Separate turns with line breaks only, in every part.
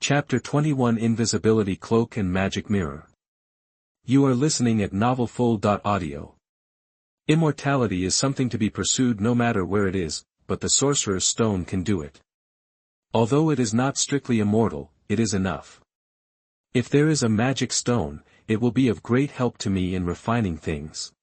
Chapter 21 Invisibility Cloak and Magic Mirror. You are listening at novelfull.audio. Immortality is something to be pursued no matter where it is, but the Sorcerer's Stone can do it. Although it is not strictly immortal, it is enough. If there is a magic stone, it will be of great help to me in refining things.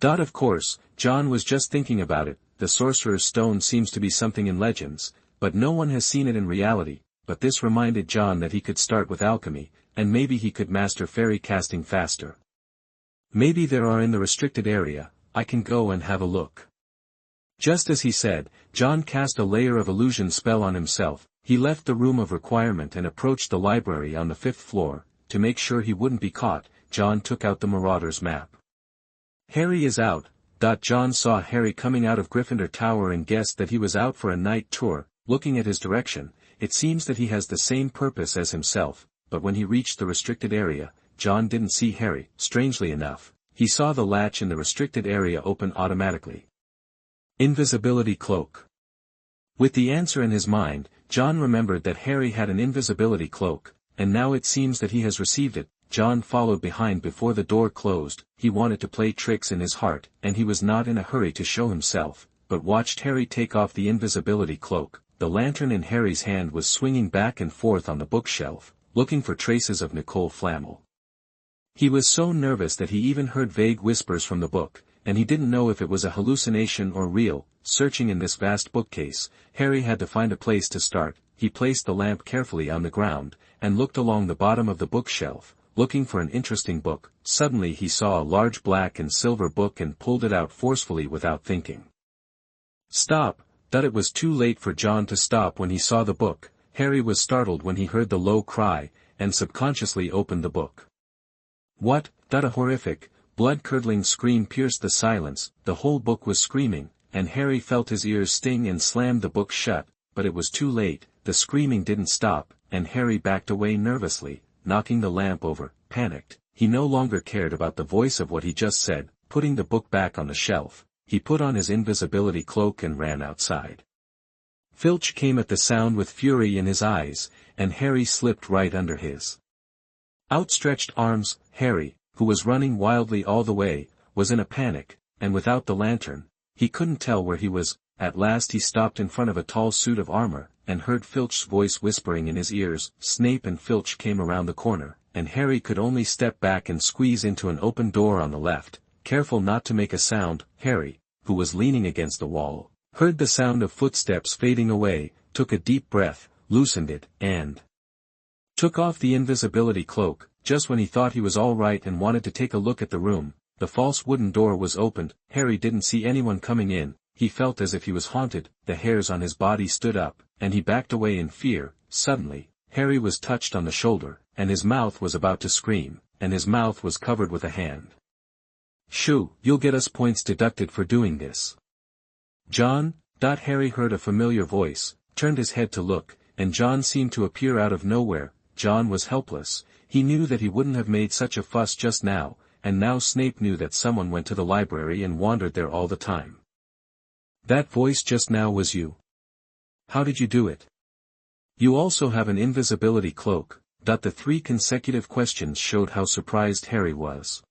Of course, John was just thinking about it. The Sorcerer's Stone seems to be something in legends, but no one has seen it in reality. But this reminded John that he could start with alchemy, and maybe he could master fairy casting faster. Maybe there are in the restricted area. I can go and have a look. Just as he said, John cast a layer of illusion spell on himself. He left the room of requirement and approached the library on the 5th floor. To make sure he wouldn't be caught, John took out the Marauder's map. Harry is out. John saw Harry coming out of Gryffindor Tower and guessed that he was out for a night tour. Looking at his direction, it seems that he has the same purpose as himself, but when he reached the restricted area, John didn't see Harry. Strangely enough, he saw the latch in the restricted area open automatically. Invisibility Cloak. With the answer in his mind, John remembered that Harry had an invisibility cloak, and now it seems that he has received it. John followed behind before the door closed. He wanted to play tricks in his heart, and he was not in a hurry to show himself, but watched Harry take off the invisibility cloak. The lantern in Harry's hand was swinging back and forth on the bookshelf, looking for traces of Nicole Flamel. He was so nervous that he even heard vague whispers from the book, and he didn't know if it was a hallucination or real. Searching in this vast bookcase, Harry had to find a place to start. He placed the lamp carefully on the ground, and looked along the bottom of the bookshelf, looking for an interesting book. Suddenly he saw a large black and silver book and pulled it out forcefully without thinking. Stop! It was too late for John to stop when he saw the book. Harry was startled when he heard the low cry, and subconsciously opened the book. What? A horrific, blood-curdling scream pierced the silence. The whole book was screaming, and Harry felt his ears sting and slammed the book shut, but it was too late. The screaming didn't stop, and Harry backed away nervously, knocking the lamp over. Panicked, he no longer cared about the voice of what he just said. Putting the book back on the shelf, he put on his invisibility cloak and ran outside. Filch came at the sound with fury in his eyes, and Harry slipped right under his outstretched arms. Harry, who was running wildly all the way, was in a panic, and without the lantern, he couldn't tell where he was. At last he stopped in front of a tall suit of armor, and heard Filch's voice whispering in his ears. Snape and Filch came around the corner, and Harry could only step back and squeeze into an open door on the left, careful not to make a sound. Harry, who was leaning against the wall, heard the sound of footsteps fading away, took a deep breath, loosened it, and took off the invisibility cloak. Just when he thought he was all right and wanted to take a look at the room, the false wooden door was opened. Harry didn't see anyone coming in. He felt as if he was haunted. The hairs on his body stood up, and he backed away in fear. Suddenly, Harry was touched on the shoulder, and his mouth was about to scream, and his mouth was covered with a hand. Shoo, you'll get us points deducted for doing this. John? Harry heard a familiar voice, turned his head to look, and John seemed to appear out of nowhere. John was helpless. He knew that he wouldn't have made such a fuss just now, and now Snape knew that someone went to the library and wandered there all the time. That voice just now was you. How did you do it? You also have an invisibility cloak. The 3 consecutive questions showed how surprised Harry was.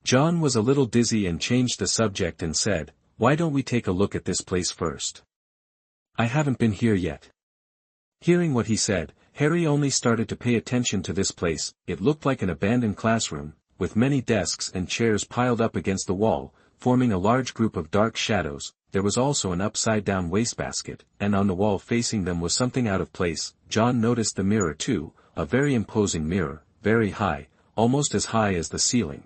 John was a little dizzy and changed the subject and said, "Why don't we take a look at this place first? I haven't been here yet." Hearing what he said, Harry only started to pay attention to this place. It looked like an abandoned classroom, with many desks and chairs piled up against the wall, forming a large group of dark shadows. There was also an upside-down wastebasket, and on the wall facing them was something out of place. John noticed the mirror too, a very imposing mirror, very high, almost as high as the ceiling.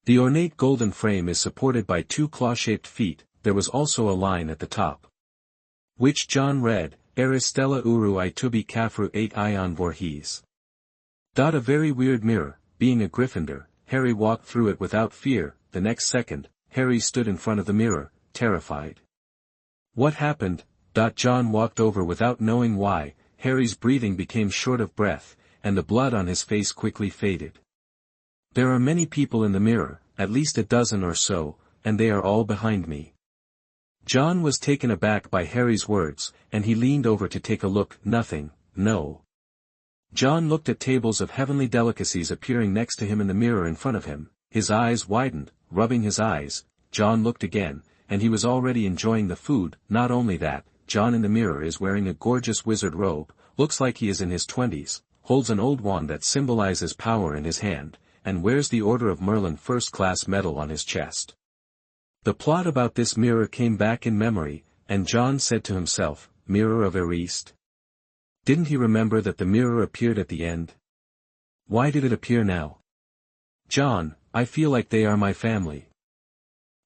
The ornate golden frame is supported by 2 claw-shaped feet. There was also a line at the top, which John read, Aristella uru I tubi kafru 8 ion vorhes. A very weird mirror. Being a Gryffindor, Harry walked through it without fear. The next second, Harry stood in front of the mirror, terrified. What happened? John walked over without knowing why. Harry's breathing became short of breath, and the blood on his face quickly faded. There are many people in the mirror, at least a dozen or so, and they are all behind me. John was taken aback by Harry's words, and he leaned over to take a look. Nothing, no. John looked at tables of heavenly delicacies appearing next to him in the mirror in front of him, his eyes widened, rubbing his eyes. John looked again, and he was already enjoying the food. Not only that, John in the mirror is wearing a gorgeous wizard robe, looks like he is in his 20s, holds an old wand that symbolizes power in his hand, and wears the Order of Merlin first-class medal on his chest. The plot about this mirror came back in memory, and John said to himself, Mirror of Erist? Didn't he remember that the mirror appeared at the end? Why did it appear now? John, I feel like they are my family.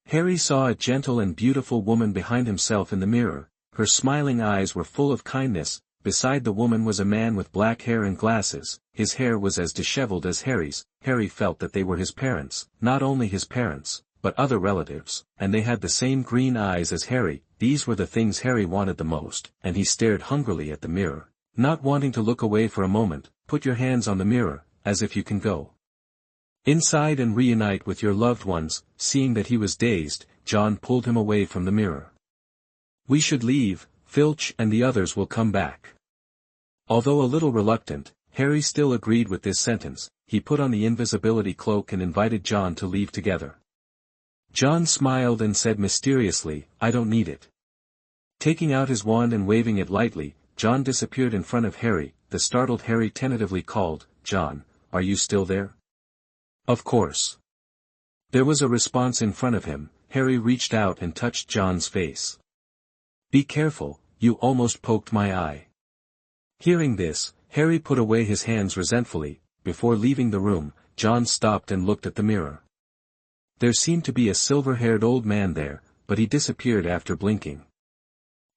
Harry saw a gentle and beautiful woman behind himself in the mirror. Her smiling eyes were full of kindness. Beside the woman was a man with black hair and glasses. His hair was as disheveled as Harry's. Harry felt that they were his parents, not only his parents, but other relatives, and they had the same green eyes as Harry. These were the things Harry wanted the most, and he stared hungrily at the mirror. Not wanting to look away for a moment, put your hands on the mirror, as if you can go inside and reunite with your loved ones. Seeing that he was dazed, John pulled him away from the mirror. We should leave, Filch and the others will come back. Although a little reluctant, Harry still agreed with this sentence. He put on the invisibility cloak and invited John to leave together. John smiled and said mysteriously, I don't need it. Taking out his wand and waving it lightly, John disappeared in front of Harry. The startled Harry tentatively called, John, are you still there? Of course. There was a response in front of him. Harry reached out and touched John's face. Be careful, you almost poked my eye. Hearing this, Harry put away his hands resentfully. Before leaving the room, John stopped and looked at the mirror. There seemed to be a silver-haired old man there, but he disappeared after blinking.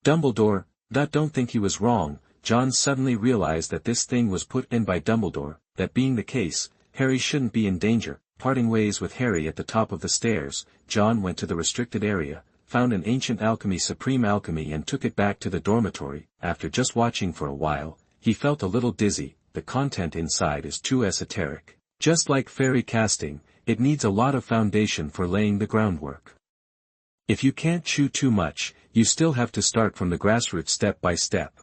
Dumbledore, don't think he was wrong. John suddenly realized that this thing was put in by Dumbledore. That being the case, Harry shouldn't be in danger. Parting ways with Harry at the top of the stairs, John went to the restricted area, found an ancient alchemy Supreme Alchemy and took it back to the dormitory. After just watching for a while, he felt a little dizzy. The content inside is too esoteric. Just like fairy casting, it needs a lot of foundation for laying the groundwork. If you can't chew too much, you still have to start from the grassroots step by step.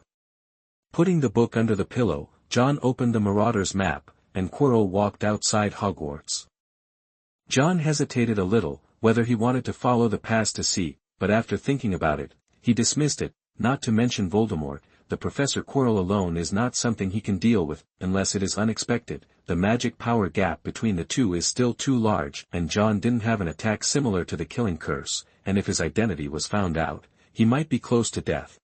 Putting the book under the pillow, John opened the Marauder's map, and Quirrell walked outside Hogwarts. John hesitated a little, whether he wanted to follow the pass to see, but after thinking about it, he dismissed it. Not to mention Voldemort, the Professor Quirrell alone is not something he can deal with, unless it is unexpected. The magic power gap between the two is still too large, and John didn't have an attack similar to the killing curse, and if his identity was found out, he might be close to death.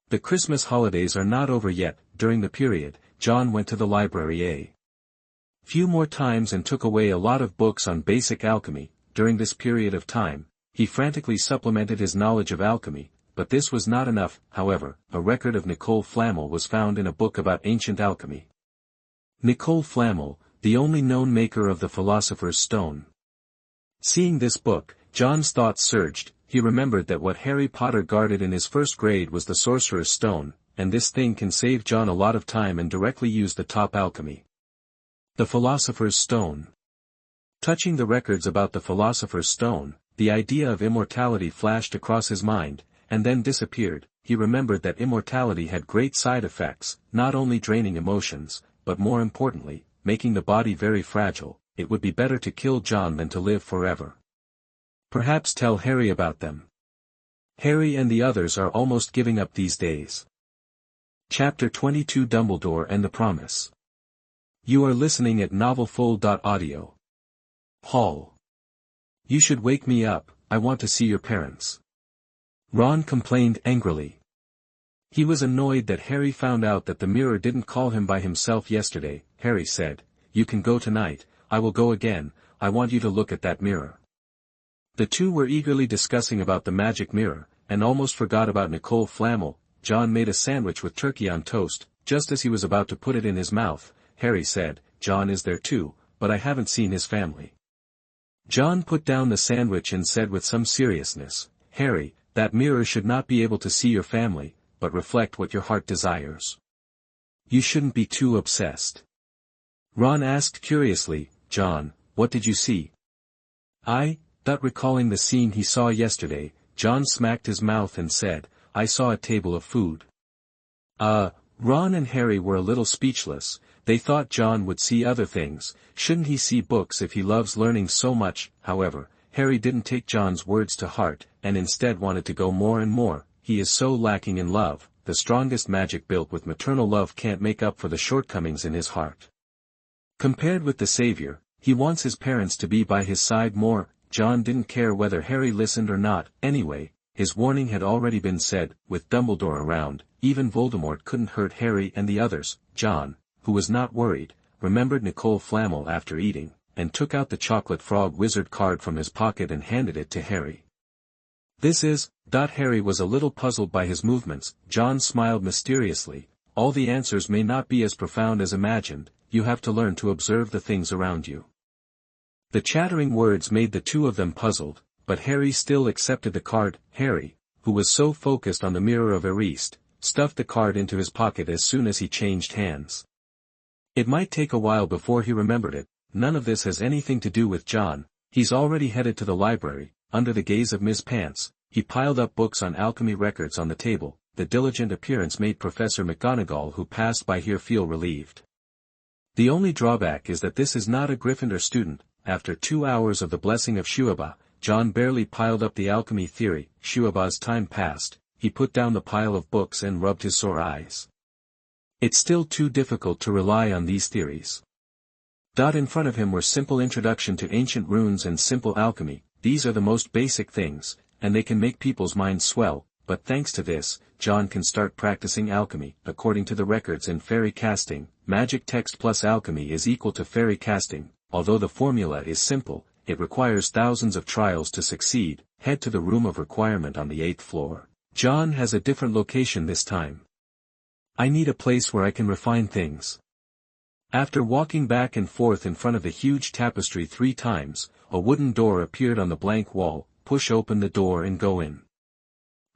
The Christmas holidays are not over yet. During the period, John went to the library a few more times and took away a lot of books on basic alchemy. During this period of time, he frantically supplemented his knowledge of alchemy, but this was not enough. However, a record of Nicole Flamel was found in a book about ancient alchemy. Nicole Flamel, the only known maker of the Philosopher's Stone. Seeing this book, John's thoughts surged. He remembered that what Harry Potter guarded in his first grade was the Sorcerer's Stone, and this thing can save John a lot of time and directly use the top alchemy. The Philosopher's Stone. Touching the records about the Philosopher's Stone, the idea of immortality flashed across his mind, and then disappeared. He remembered that immortality had great side effects, not only draining emotions, but more importantly, making the body very fragile. It would be better to kill John than to live forever. Perhaps tell Harry about them. Harry and the others are almost giving up these days. Chapter 22 Dumbledore and the Promise. You are listening at novelfull.audio. Hall. You should wake me up, I want to see your parents. Ron complained angrily. He was annoyed that Harry found out that the mirror didn't call him by himself yesterday. Harry said, You can go tonight. I will go again. I want you to look at that mirror. The two were eagerly discussing about the magic mirror, and almost forgot about Nicole Flamel. John made a sandwich with turkey on toast. Just as he was about to put it in his mouth, Harry said, John is there too, but I haven't seen his family. John put down the sandwich and said with some seriousness, Harry, that mirror should not be able to see your family, but reflect what your heart desires. You shouldn't be too obsessed. Ron asked curiously, John, what did you see? Recalling the scene he saw yesterday, John smacked his mouth and said, I saw a table of food. Ron and Harry were a little speechless. They thought John would see other things. Shouldn't he see books if he loves learning so much? However, Harry didn't take John's words to heart, and instead wanted to go more and more. He is so lacking in love. The strongest magic built with maternal love can't make up for the shortcomings in his heart. Compared with the Savior, he wants his parents to be by his side more. John didn't care whether Harry listened or not. Anyway, his warning had already been said. With Dumbledore around, even Voldemort couldn't hurt Harry and the others. John, who was not worried, remembered Nicole Flamel after eating, and took out the chocolate frog wizard card from his pocket and handed it to Harry. "This is." Harry was a little puzzled by his movements. John smiled mysteriously. "All the answers may not be as profound as imagined. You have to learn to observe the things around you." The chattering words made the two of them puzzled, but Harry still accepted the card. Harry, who was so focused on the mirror of Erist, stuffed the card into his pocket as soon as he changed hands. It might take a while before he remembered it. None of this has anything to do with John. He's already headed to the library. Under the gaze of Ms. Pants, he piled up books on alchemy records on the table. The diligent appearance made Professor McGonagall who passed by here feel relieved. The only drawback is that this is not a Gryffindor student. After 2 hours of the blessing of Shuaba, John barely piled up the alchemy theory. Shuaba's time passed. He put down the pile of books and rubbed his sore eyes. It's still too difficult to rely on these theories. In front of him were simple introduction to ancient runes and simple alchemy. These are the most basic things, and they can make people's minds swell, but thanks to this, John can start practicing alchemy. According to the records in fairy casting, magic text plus alchemy is equal to fairy casting. Although the formula is simple, it requires thousands of trials to succeed. Head to the room of requirement on the 8th floor. John has a different location this time. "I need a place where I can refine things." After walking back and forth in front of the huge tapestry 3 times, a wooden door appeared on the blank wall. Push open the door and go in.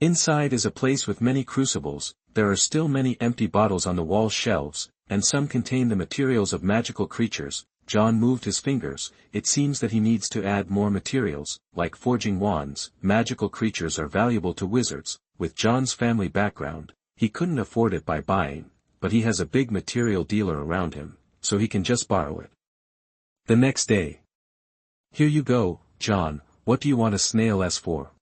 Inside is a place with many crucibles. There are still many empty bottles on the wall shelves, and some contain the materials of magical creatures. John moved his fingers. It seems that he needs to add more materials, like forging wands. Magical creatures are valuable to wizards. With John's family background, he couldn't afford it by buying, but he has a big material dealer around him, so he can just borrow it. The next day. "Here you go, John, what do you want a snail S for?"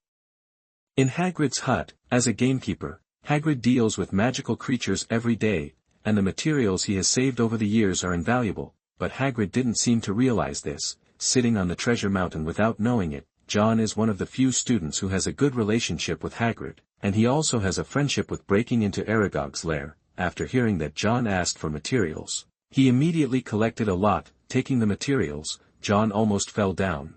In Hagrid's hut, as a gamekeeper, Hagrid deals with magical creatures every day, and the materials he has saved over the years are invaluable, but Hagrid didn't seem to realize this. Sitting on the treasure mountain without knowing it, John is one of the few students who has a good relationship with Hagrid, and he also has a friendship with breaking into Aragog's lair. After hearing that John asked for materials, he immediately collected a lot. Taking the materials, John almost fell down.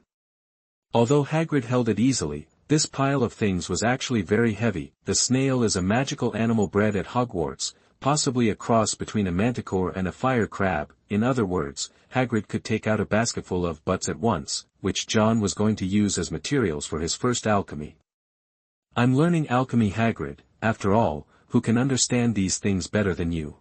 Although Hagrid held it easily, this pile of things was actually very heavy. The snail is a magical animal bred at Hogwarts, possibly a cross between a manticore and a fire crab. In other words, Hagrid could take out a basketful of butts at once, which John was going to use as materials for his first alchemy. "I'm learning alchemy, Hagrid, after all, who can understand these things better than you?"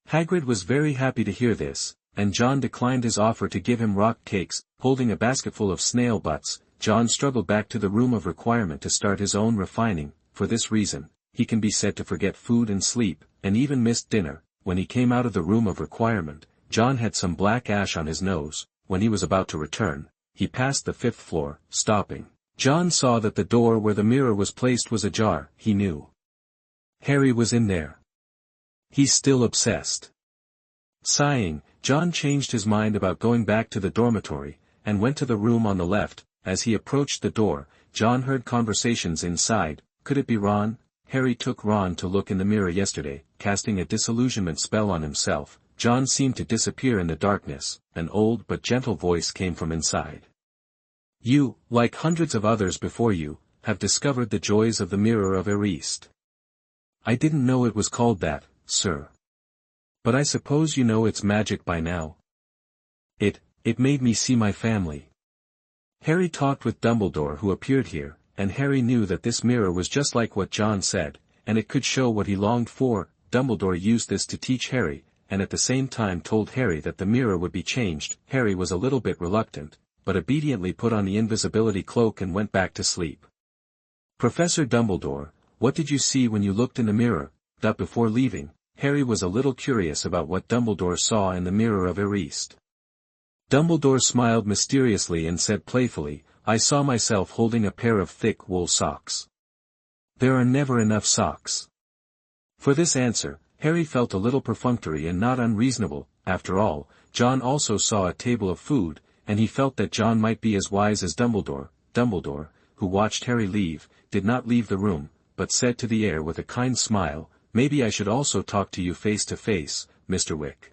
Hagrid was very happy to hear this, and John declined his offer to give him rock cakes. Holding a basketful of snail butts, John struggled back to the room of requirement to start his own refining. For this reason, he can be said to forget food and sleep, and even missed dinner. When he came out of the room of requirement, John had some black ash on his nose. When he was about to return, he passed the 5th floor, stopping. John saw that the door where the mirror was placed was ajar. He knew Harry was in there. He's still obsessed. Sighing, John changed his mind about going back to the dormitory, and went to the room on the left. As he approached the door, John heard conversations inside. Could it be Ron? Harry took Ron to look in the mirror yesterday, casting a disillusionment spell on himself. John seemed to disappear in the darkness. An old but gentle voice came from inside. "You, like hundreds of others before you, have discovered the joys of the Mirror of Erist." "I didn't know it was called that, sir. But I suppose you know its magic by now." It made me see my family." Harry talked with Dumbledore who appeared here, and Harry knew that this mirror was just like what John said, and it could show what he longed for. Dumbledore used this to teach Harry, and at the same time told Harry that the mirror would be changed. Harry was a little bit reluctant, but obediently put on the invisibility cloak and went back to sleep. "Professor Dumbledore, what did you see when you looked in the mirror?" Before leaving, Harry was a little curious about what Dumbledore saw in the mirror of Erist. Dumbledore smiled mysteriously and said playfully, "I saw myself holding a pair of thick wool socks." "There are never enough socks." For this answer, Harry felt a little perfunctory and not unreasonable. After all, John also saw a table of food, and he felt that John might be as wise as Dumbledore. Dumbledore, who watched Harry leave, did not leave the room, but said to the heir with a kind smile, "Maybe I should also talk to you face to face, Mr. Wick."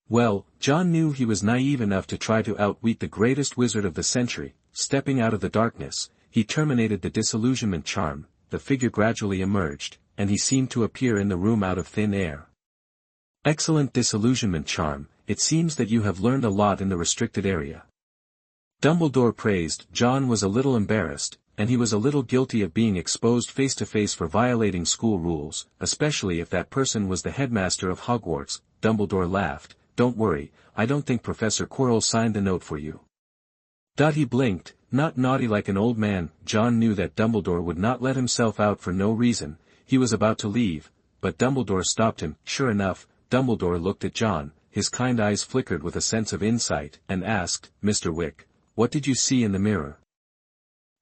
Well, John knew he was naive enough to try to outwit the greatest wizard of the century. Stepping out of the darkness, he terminated the disillusionment charm, the figure gradually emerged, and he seemed to appear in the room out of thin air. "Excellent disillusionment charm, it seems that you have learned a lot in the restricted area." Dumbledore praised. John was a little embarrassed, and he was a little guilty of being exposed face to face for violating school rules, especially if that person was the headmaster of Hogwarts. Dumbledore laughed. "Don't worry, I don't think Professor Quirrell signed the note for you." He blinked, not naughty like an old man. John knew that Dumbledore would not let himself out for no reason. He was about to leave, but Dumbledore stopped him. Sure enough, Dumbledore looked at John, his kind eyes flickered with a sense of insight, and asked, "Mr. Wick, what did you see in the mirror?"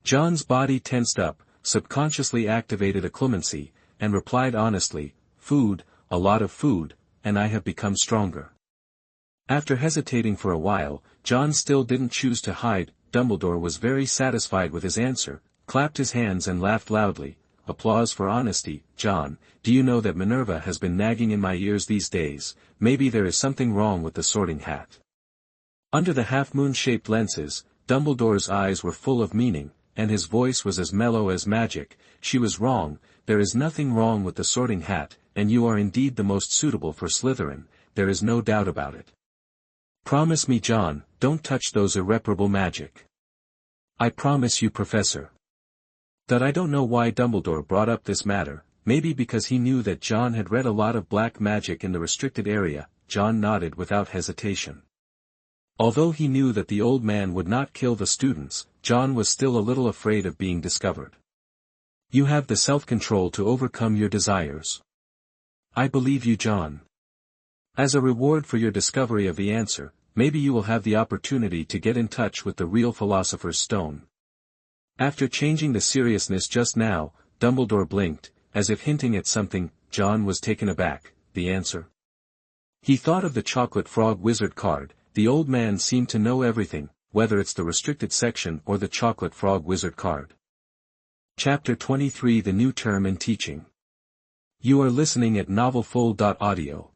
John's body tensed up, subconsciously activated a clemency, and replied honestly, "Food, a lot of food, and I have become stronger." After hesitating for a while, John still didn't choose to hide. Dumbledore was very satisfied with his answer, clapped his hands and laughed loudly. "Applause for honesty, John. Do you know that Minerva has been nagging in my ears these days? Maybe there is something wrong with the Sorting Hat." Under the half-moon-shaped lenses, Dumbledore's eyes were full of meaning, and his voice was as mellow as magic. "She was wrong, there is nothing wrong with the Sorting Hat, and you are indeed the most suitable for Slytherin, there is no doubt about it. Promise me, John, don't touch those irreparable magic." "I promise you, Professor." I don't know why Dumbledore brought up this matter, maybe because he knew that John had read a lot of black magic in the restricted area. John nodded without hesitation. Although he knew that the old man would not kill the students, John was still a little afraid of being discovered. "You have the self-control to overcome your desires." "I believe you, John." "As a reward for your discovery of the answer, maybe you will have the opportunity to get in touch with the real Philosopher's Stone." After changing the seriousness just now, Dumbledore blinked, as if hinting at something. John was taken aback. "The answer?" He thought of the chocolate frog wizard card. The old man seemed to know everything, whether it's the restricted section or the chocolate frog wizard card. Chapter 23 The New Term in Teaching. You are listening at novelfull.audio.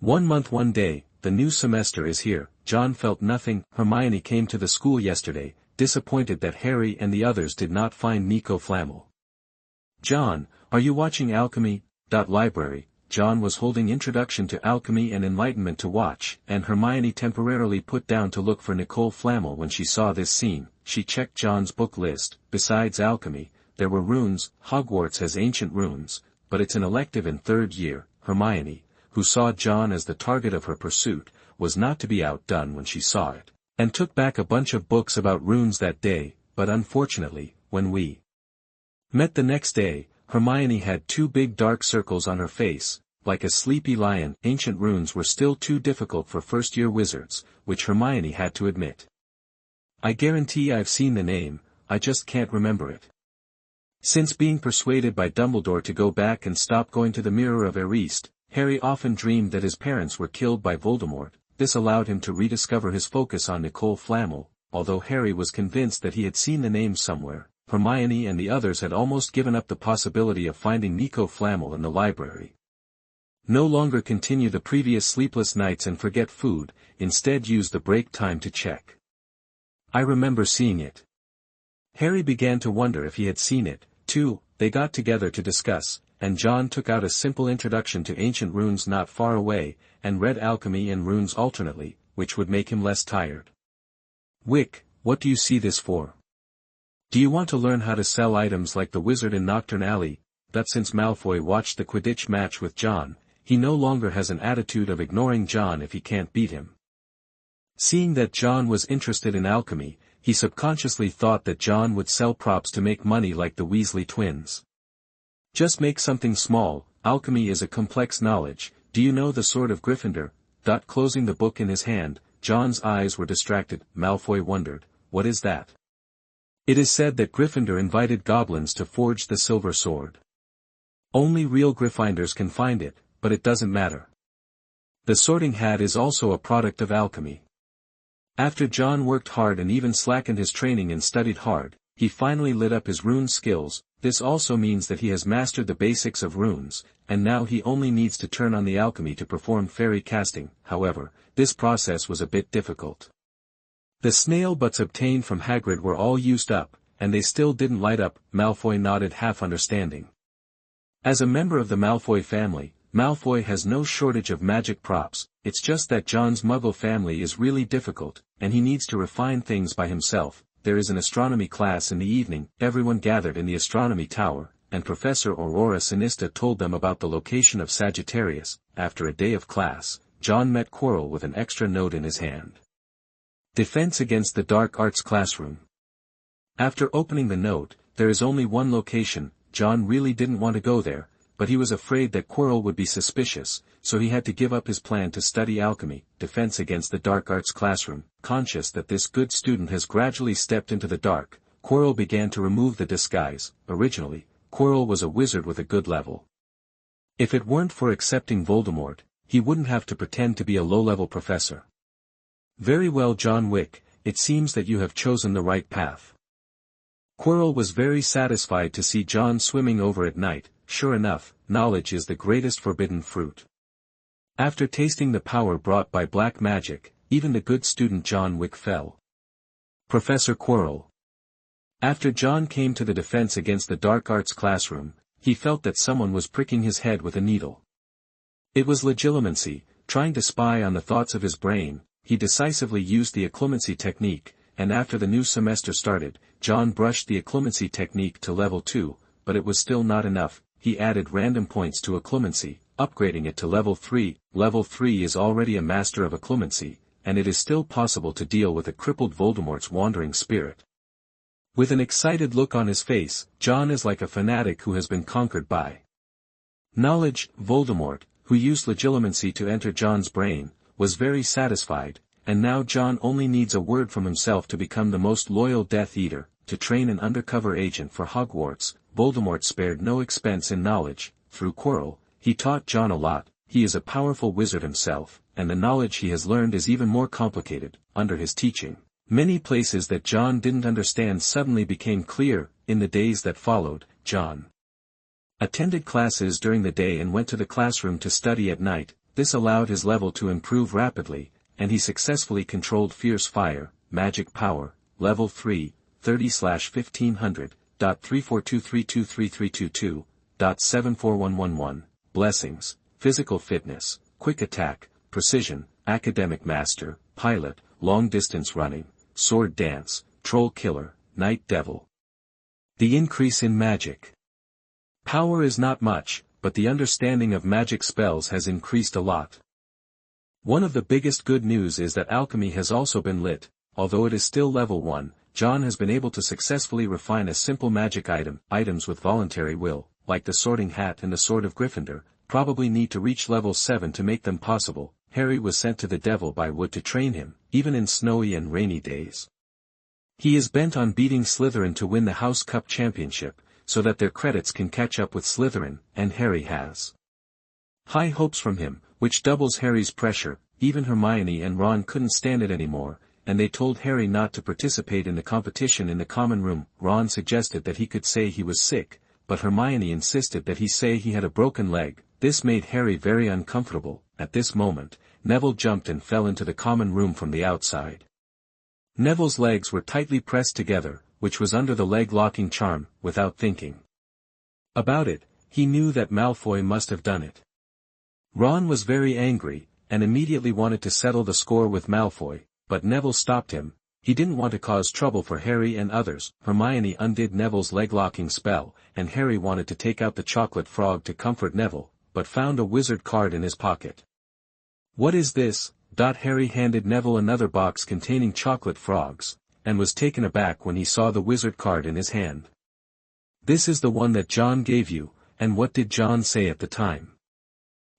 1 month 1 day, the new semester is here. John felt nothing. Hermione came to the school yesterday, disappointed that Harry and the others did not find Nico Flamel. "John, are you watching Alchemy? Library." John was holding Introduction to Alchemy and Enlightenment to watch, and Hermione temporarily put down to look for Nicole Flamel when she saw this scene. She checked John's book list. Besides Alchemy, there were runes. Hogwarts has ancient runes, but it's an elective in 3rd year. Hermione, who saw John as the target of her pursuit, was not to be outdone when she saw it, and took back a bunch of books about runes that day. But unfortunately, when we met the next day, Hermione had 2 big dark circles on her face, like a sleepy lion. Ancient runes were still too difficult for first-year wizards, which Hermione had to admit. "I guarantee I've seen the name, I just can't remember it." Since being persuaded by Dumbledore to go back and stop going to the Mirror of Erist, Harry often dreamed that his parents were killed by Voldemort. This allowed him to rediscover his focus on Nicole Flamel. Although Harry was convinced that he had seen the name somewhere, Hermione and the others had almost given up the possibility of finding Nico Flamel in the library. No longer continue the previous sleepless nights and forget food, instead use the break time to check. "I remember seeing it." Harry began to wonder if he had seen it, too. They got together to discuss, and John took out a simple introduction to ancient runes not far away, and read Alchemy and runes alternately, which would make him less tired. "Wick, what do you see this for? Do you want to learn how to sell items like the wizard in Nocturne Alley?" Since Malfoy watched the Quidditch match with John, he no longer has an attitude of ignoring John if he can't beat him. Seeing that John was interested in alchemy, he subconsciously thought that John would sell props to make money like the Weasley twins. "Just make something small, alchemy is a complex knowledge, do you know the sword of Gryffindor? Closing the book in his hand, John's eyes were distracted. Malfoy wondered, what is that? It is said that Gryffindor invited goblins to forge the silver sword. Only real Gryffindors can find it, but it doesn't matter. The sorting hat is also a product of alchemy. After John worked hard and even slackened his training and studied hard, he finally lit up his rune skills. This also means that he has mastered the basics of runes, and now he only needs to turn on the alchemy to perform fairy casting. However, this process was a bit difficult. The snail butts obtained from Hagrid were all used up, and they still didn't light up. Malfoy nodded, half understanding. As a member of the Malfoy family, Malfoy has no shortage of magic props, it's just that John's Muggle family is really difficult, and he needs to refine things by himself. There is an astronomy class in the evening. Everyone gathered in the astronomy tower, and Professor Aurora Sinista told them about the location of Sagittarius. After a day of class, John met Quirrell with an extra note in his hand. Defense against the Dark Arts classroom. After opening the note, there is only one location. John really didn't want to go there, but he was afraid that Quirrell would be suspicious, so he had to give up his plan to study alchemy. Defense against the Dark Arts classroom. Conscious that this good student has gradually stepped into the dark, Quirrell began to remove the disguise. Originally, Quirrell was a wizard with a good level. If it weren't for accepting Voldemort, he wouldn't have to pretend to be a low-level professor. Very well, John Wick, it seems that you have chosen the right path. Quirrell was very satisfied to see John swimming over at night. Sure enough, knowledge is the greatest forbidden fruit. After tasting the power brought by black magic, even the good student John Wick fell. Professor Quirrell. After John came to the defense against the dark arts classroom, he felt that someone was pricking his head with a needle. It was legilimency, trying to spy on the thoughts of his brain. He decisively used the occlumency technique, and after the new semester started, John brushed the occlumency technique to level 2, but it was still not enough. He added random points to occlumency, upgrading it to level 3. Level 3 is already a master of occlumency, and it is still possible to deal with a crippled Voldemort's wandering spirit. With an excited look on his face, John is like a fanatic who has been conquered by knowledge. Voldemort, who used legilimency to enter John's brain, was very satisfied, and now John only needs a word from himself to become the most loyal Death Eater. To train an undercover agent for Hogwarts, Voldemort spared no expense in knowledge. Through Quirrell, he taught John a lot. He is a powerful wizard himself, and the knowledge he has learned is even more complicated. Under his teaching, many places that John didn't understand suddenly became clear. In the days that followed, John attended classes during the day and went to the classroom to study at night. This allowed his level to improve rapidly, and he successfully controlled fierce fire, magic power, level 3, 30/1500.342323322.74111, blessings, physical fitness, quick attack, precision, academic master, pilot, long distance running, sword dance, troll killer, night devil. The increase in magic power is not much, but the understanding of magic spells has increased a lot. One of the biggest good news is that alchemy has also been lit. Although it is still level 1, John has been able to successfully refine a simple magic item. Items with voluntary will, like the sorting hat and the sword of Gryffindor, probably need to reach level 7 to make them possible. Harry was sent to the Devil by Wood to train him, even in snowy and rainy days. He is bent on beating Slytherin to win the House Cup championship, so that their credits can catch up with Slytherin, and Harry has high hopes from him, which doubles Harry's pressure. Even Hermione and Ron couldn't stand it anymore, and they told Harry not to participate in the competition in the common room. Ron suggested that he could say he was sick, but Hermione insisted that he say he had a broken leg. This made Harry very uncomfortable. At this moment, Neville jumped and fell into the common room from the outside. Neville's legs were tightly pressed together, which was under the leg-locking charm. Without thinking about it, he knew that Malfoy must have done it. Ron was very angry, and immediately wanted to settle the score with Malfoy, but Neville stopped him. He didn't want to cause trouble for Harry and others. Hermione undid Neville's leg-locking spell, and Harry wanted to take out the chocolate frog to comfort Neville, but found a wizard card in his pocket. "What is this?" Harry handed Neville another box containing chocolate frogs, and was taken aback when he saw the wizard card in his hand. "This is the one that John gave you," and what did John say at the time?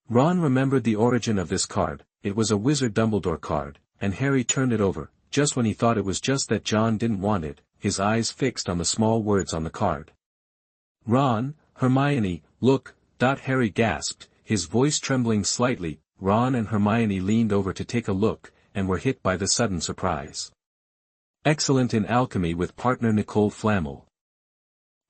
Ron remembered the origin of this card. It was a Wizard Dumbledore card, and Harry turned it over, just when he thought it was just that John didn't want it, his eyes fixed on the small words on the card. Ron, Hermione, look, Harry gasped, his voice trembling slightly. Ron and Hermione leaned over to take a look, and were hit by the sudden surprise. Excellent in alchemy with partner Mtlnovel.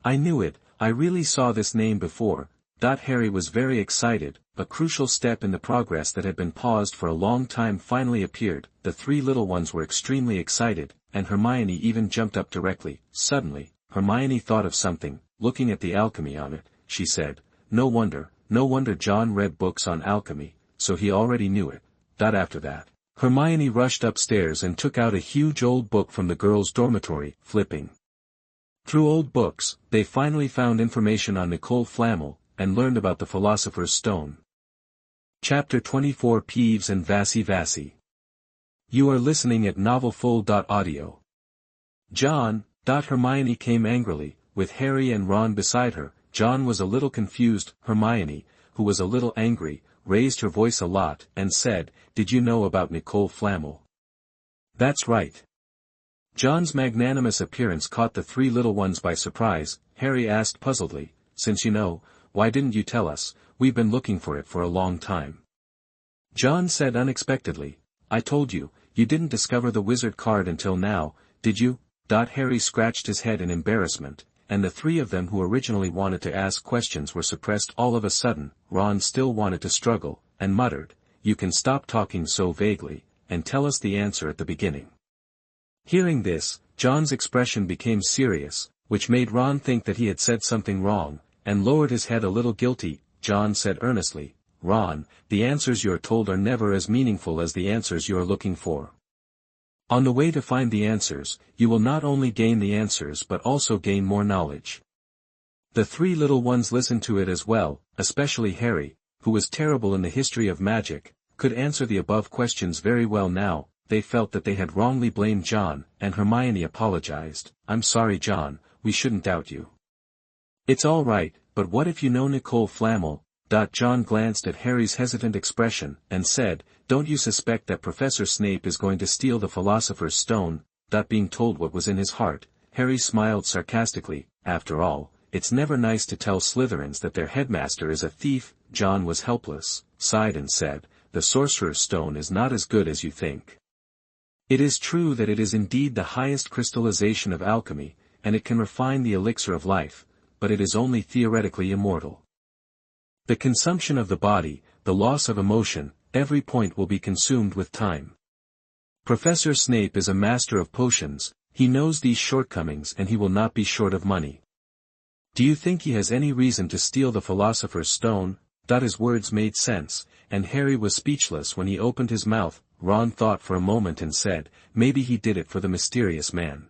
I knew it, I really saw this name before. Harry was very excited. A crucial step in the progress that had been paused for a long time finally appeared. The three little ones were extremely excited, and Hermione even jumped up directly. Suddenly, Hermione thought of something. Looking at the alchemy on it, she said, no wonder John read books on alchemy, so he already knew it. After that, Hermione rushed upstairs and took out a huge old book from the girls' dormitory. Flipping through old books, they finally found information on Mtlnovel, and learned about the Philosopher's Stone. Chapter 24 Peeves and Vasi. You are listening at novelfull.audio. John, Hermione came angrily, with Harry and Ron beside her. John was a little confused. Hermione, who was a little angry, raised her voice a lot, and said, did you know about Mtlnovel? That's right. John's magnanimous appearance caught the three little ones by surprise. Harry asked puzzledly, since you know, why didn't you tell us? We've been looking for it for a long time. John said unexpectedly, I told you, you didn't discover the wizard card until now, did you? Harry scratched his head in embarrassment, and the three of them who originally wanted to ask questions were suppressed all of a sudden. Ron still wanted to struggle, and muttered, you can stop talking so vaguely, and tell us the answer at the beginning. Hearing this, John's expression became serious, which made Ron think that he had said something wrong, and lowered his head a little guilty. John said earnestly, Ron, the answers you're told are never as meaningful as the answers you are looking for. On the way to find the answers, you will not only gain the answers but also gain more knowledge. The three little ones listened to it as well, especially Harry, who was terrible in the history of magic, could answer the above questions very well now. They felt that they had wrongly blamed John, and Hermione apologized. I'm sorry John, we shouldn't doubt you. It's all right, but what if you know Mtlnovel? John glanced at Harry's hesitant expression, and said, don't you suspect that Professor Snape is going to steal the Philosopher's Stone? Being told what was in his heart, Harry smiled sarcastically. After all, it's never nice to tell Slytherins that their headmaster is a thief. John was helpless, sighed and said, the Sorcerer's Stone is not as good as you think. It is true that it is indeed the highest crystallization of alchemy, and it can refine the elixir of life, but it is only theoretically immortal. The consumption of the body, the loss of emotion, every point will be consumed with time. Professor Snape is a master of potions, he knows these shortcomings and he will not be short of money. Do you think he has any reason to steal the Philosopher's Stone? His words made sense, and Harry was speechless when he opened his mouth. Ron thought for a moment and said, maybe he did it for the mysterious man.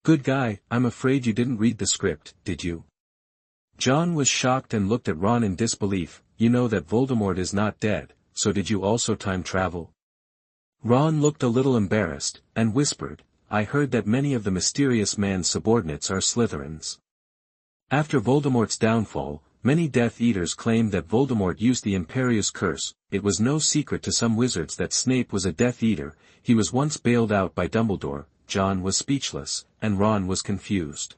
Good guy, I'm afraid you didn't read the script, did you? John was shocked and looked at Ron in disbelief. You know that Voldemort is not dead, so did you also time travel? Ron looked a little embarrassed, and whispered, I heard that many of the mysterious man's subordinates are Slytherins. After Voldemort's downfall, many Death Eaters claimed that Voldemort used the Imperius curse. It was no secret to some wizards that Snape was a Death Eater. He was once bailed out by Dumbledore. John was speechless, and Ron was confused.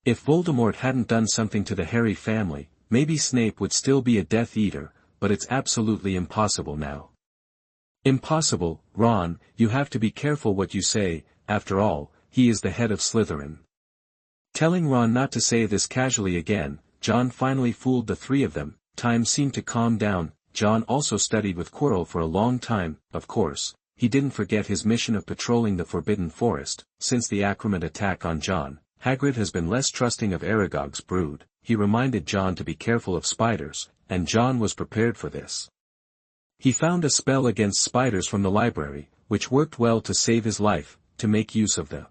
If Voldemort hadn't done something to the Harry family, maybe Snape would still be a Death Eater, but it's absolutely impossible now. Impossible, Ron, you have to be careful what you say. After all, he is the head of Slytherin. Telling Ron not to say this casually again, John finally fooled the three of them. Time seemed to calm down. John also studied with Quirrell for a long time. Of course, he didn't forget his mission of patrolling the Forbidden Forest. Since the Acromant attack on John, Hagrid has been less trusting of Aragog's brood. He reminded John to be careful of spiders, and John was prepared for this. He found a spell against spiders from the library, which worked well to save his life. To make use of the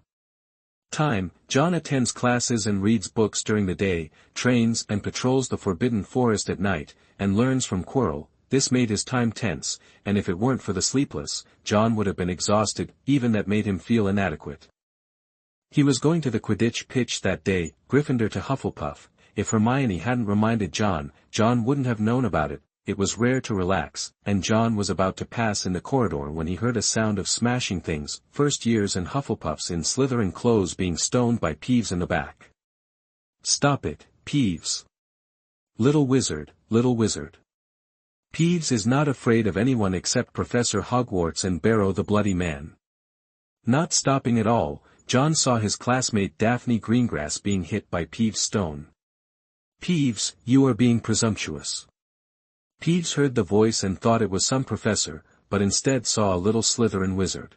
time, John attends classes and reads books during the day, trains and patrols the Forbidden Forest at night, and learns from Quirrell. This made his time tense, and if it weren't for the sleepless, John would have been exhausted. Even that made him feel inadequate. He was going to the Quidditch pitch that day, Gryffindor to Hufflepuff, if Hermione hadn't reminded John, John wouldn't have known about it. It was rare to relax, and John was about to pass in the corridor when he heard a sound of smashing things, first years and Hufflepuffs in Slytherin clothes being stoned by Peeves in the back. "Stop it, Peeves. Little wizard, little wizard." Peeves is not afraid of anyone except Professor Hogwarts and Barrow the Bloody Man. Not stopping at all, John saw his classmate Daphne Greengrass being hit by Peeves' stone. "Peeves, you are being presumptuous." Peeves heard the voice and thought it was some professor, but instead saw a little Slytherin wizard.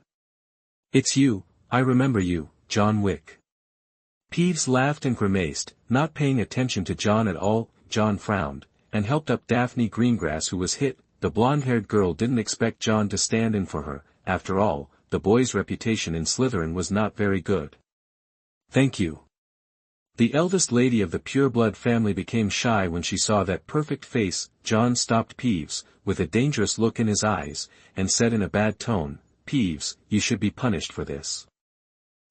"It's you, I remember you, John Wick." Peeves laughed and grimaced, not paying attention to John at all. John frowned, and helped up Daphne Greengrass who was hit. The blonde-haired girl didn't expect John to stand in for her. After all, the boy's reputation in Slytherin was not very good. "Thank you." The eldest lady of the pureblood family became shy when she saw that perfect face. John stopped Peeves, with a dangerous look in his eyes, and said in a bad tone, "Peeves, you should be punished for this."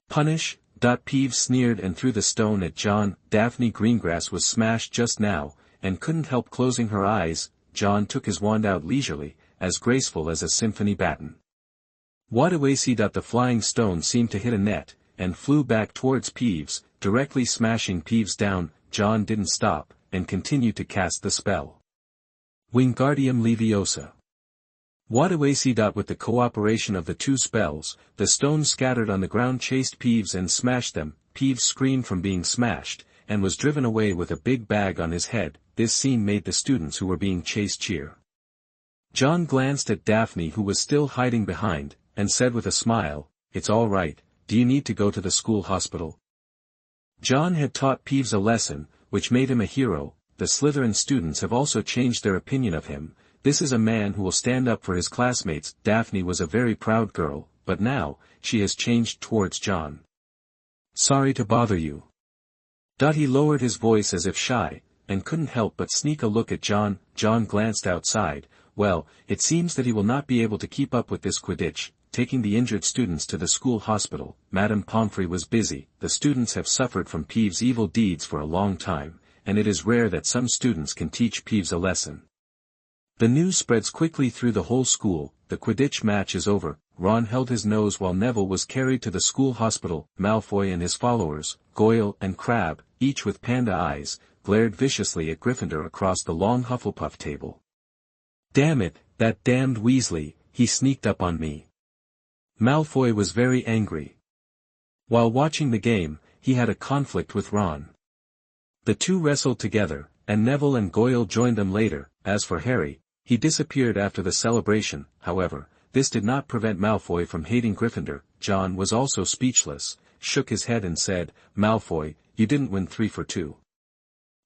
"Punish?" Peeves sneered and threw the stone at John. Daphne Greengrass was smashed just now, and couldn't help closing her eyes. John took his wand out leisurely, as graceful as a symphony baton. Wadawacy. The flying stone seemed to hit a net, and flew back towards Peeves, directly smashing Peeves down. John didn't stop, and continued to cast the spell. Wingardium Leviosa. Wadawacy. With the cooperation of the two spells, the stones scattered on the ground chased Peeves and smashed them. Peeves screamed from being smashed, and was driven away with a big bag on his head. This scene made the students who were being chased cheer. John glanced at Daphne who was still hiding behind, and said with a smile, "It's all right, do you need to go to the school hospital?" John had taught Peeves a lesson, which made him a hero. The Slytherin students have also changed their opinion of him. This is a man who will stand up for his classmates. Daphne was a very proud girl, but now, she has changed towards John. "Sorry to bother you." He lowered his voice as if shy, and couldn't help but sneak a look at John. John glanced outside. Well, it seems that he will not be able to keep up with this Quidditch. Taking the injured students to the school hospital. Madame Pomfrey was busy. The students have suffered from Peeves' evil deeds for a long time, and it is rare that some students can teach Peeves a lesson. The news spreads quickly through the whole school. The Quidditch match is over. Ron held his nose while Neville was carried to the school hospital. Malfoy and his followers, Goyle and Crabbe, each with panda eyes, glared viciously at Gryffindor across the long Hufflepuff table. "Damn it, that damned Weasley, he sneaked up on me." Malfoy was very angry. While watching the game, he had a conflict with Ron. The two wrestled together, and Neville and Goyle joined them later. As for Harry, he disappeared after the celebration. However, this did not prevent Malfoy from hating Gryffindor. John was also speechless, shook his head and said, "Malfoy, you didn't win 3 for 2.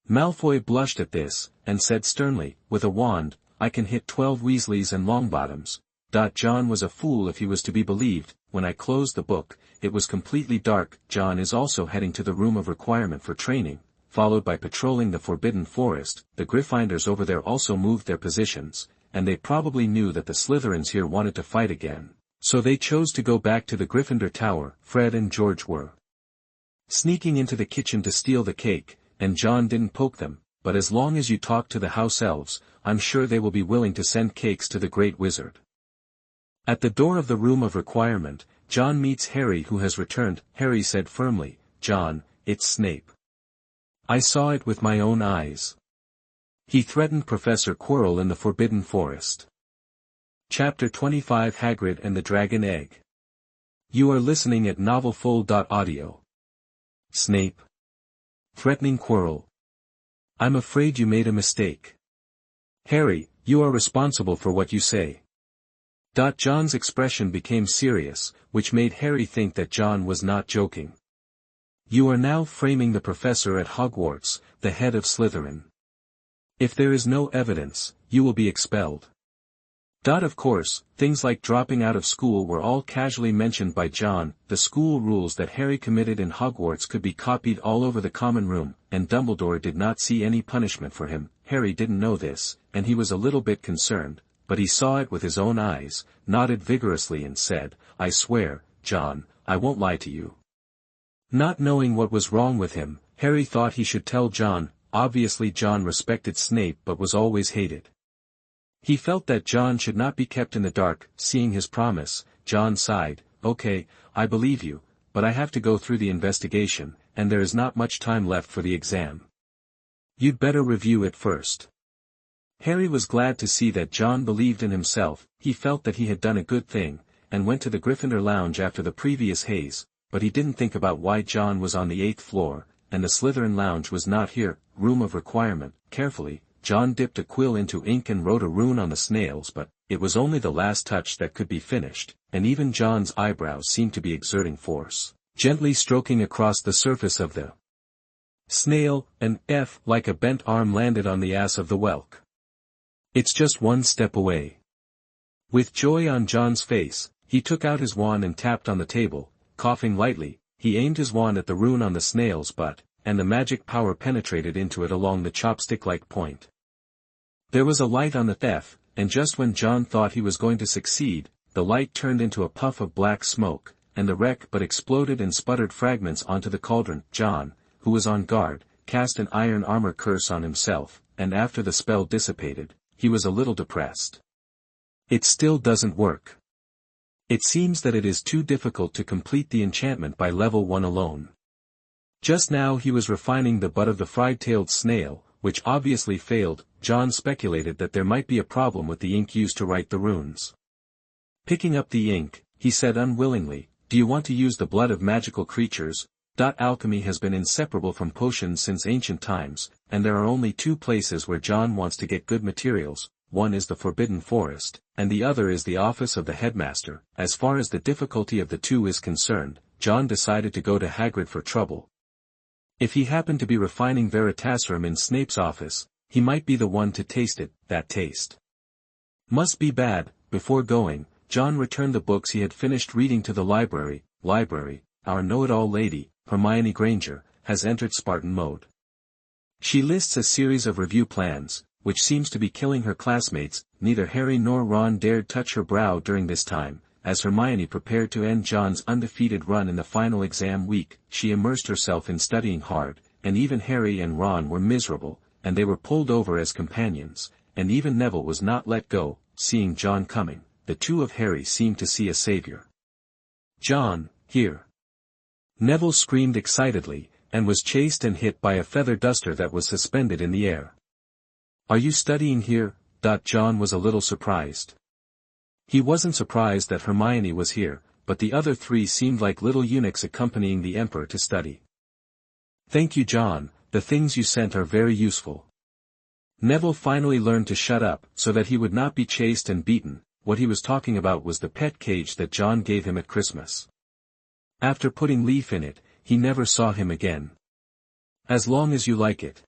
Malfoy blushed at this, and said sternly, "With a wand, I can hit 12 Weasleys and Longbottoms." John was a fool if he was to be believed. When I closed the book, it was completely dark. John is also heading to the room of requirement for training, followed by patrolling the Forbidden Forest. The Gryffindors over there also moved their positions, and they probably knew that the Slytherins here wanted to fight again, so they chose to go back to the Gryffindor Tower. Fred and George were sneaking into the kitchen to steal the cake, and John didn't poke them, but as long as you talk to the house elves, I'm sure they will be willing to send cakes to the Great Wizard. At the door of the room of requirement, John meets Harry who has returned. Harry said firmly, "John, it's Snape. I saw it with my own eyes. He threatened Professor Quirrell in the Forbidden Forest." Chapter 25 Hagrid and the Dragon Egg. You are listening at novelfull.audio. Snape threatening Quirrell. I'm afraid you made a mistake. Harry, you are responsible for what you say. John's expression became serious, which made Harry think that John was not joking. You are now framing the professor at Hogwarts, the head of Slytherin. If there is no evidence, you will be expelled. Of course, things like dropping out of school were all casually mentioned by John. The school rules that Harry committed in Hogwarts could be copied all over the common room, and Dumbledore did not see any punishment for him. Harry didn't know this, and he was a little bit concerned, but he saw it with his own eyes, nodded vigorously and said, "I swear, John, I won't lie to you." Not knowing what was wrong with him, Harry thought he should tell John, obviously John respected Snape but was always hated. He felt that John should not be kept in the dark. Seeing his promise, John sighed, "Okay, I believe you, but I have to go through the investigation, and there is not much time left for the exam. You'd better review it first." Harry was glad to see that John believed in himself. He felt that he had done a good thing, and went to the Gryffindor lounge after the previous haze, but he didn't think about why John was on the 8th floor, and the Slytherin lounge was not here. Room of requirement. Carefully, John dipped a quill into ink and wrote a rune on the snails, but it was only the last touch that could be finished, and even John's eyebrows seemed to be exerting force, gently stroking across the surface of the snail. An F like a bent arm landed on the ass of the whelk. "It's just one step away." With joy on John's face, he took out his wand and tapped on the table. Coughing lightly, he aimed his wand at the rune on the snail's butt, and the magic power penetrated into it along the chopstick-like point. There was a light on the F, and just when John thought he was going to succeed, the light turned into a puff of black smoke, and the wreck but exploded and sputtered fragments onto the cauldron. John, who was on guard, cast an iron armor curse on himself, and after the spell dissipated, he was a little depressed. It still doesn't work. It seems that it is too difficult to complete the enchantment by level 1 alone. Just now he was refining the butt of the fried-tailed snail, which obviously failed. John speculated that there might be a problem with the ink used to write the runes. Picking up the ink, he said unwillingly, "Do you want to use the blood of magical creatures?" Alchemy has been inseparable from potions since ancient times, and there are only two places where John wants to get good materials. One is the Forbidden Forest, and the other is the office of the headmaster. As far as the difficulty of the two is concerned, John decided to go to Hagrid for trouble. If he happened to be refining Veritaserum in Snape's office, he might be the one to taste it. That taste must be bad. Before going, John returned the books he had finished reading to the library. Our know-it-all lady, Hermione Granger, has entered Spartan mode. She lists a series of review plans, which seems to be killing her classmates. Neither Harry nor Ron dared touch her brow during this time. As Hermione prepared to end John's undefeated run in the final exam week, she immersed herself in studying hard, and even Harry and Ron were miserable, and they were pulled over as companions, and even Neville was not let go. Seeing John coming, the two of Harry seemed to see a savior. "John, here!" Neville screamed excitedly, and was chased and hit by a feather duster that was suspended in the air. "Are you studying here?" John was a little surprised. He wasn't surprised that Hermione was here, but the other three seemed like little eunuchs accompanying the Emperor to study. "Thank you, John, the things you sent are very useful." Neville finally learned to shut up, so that he would not be chased and beaten. What he was talking about was the pet cage that John gave him at Christmas. After putting Leaf in it, he never saw him again. "As long as you like it."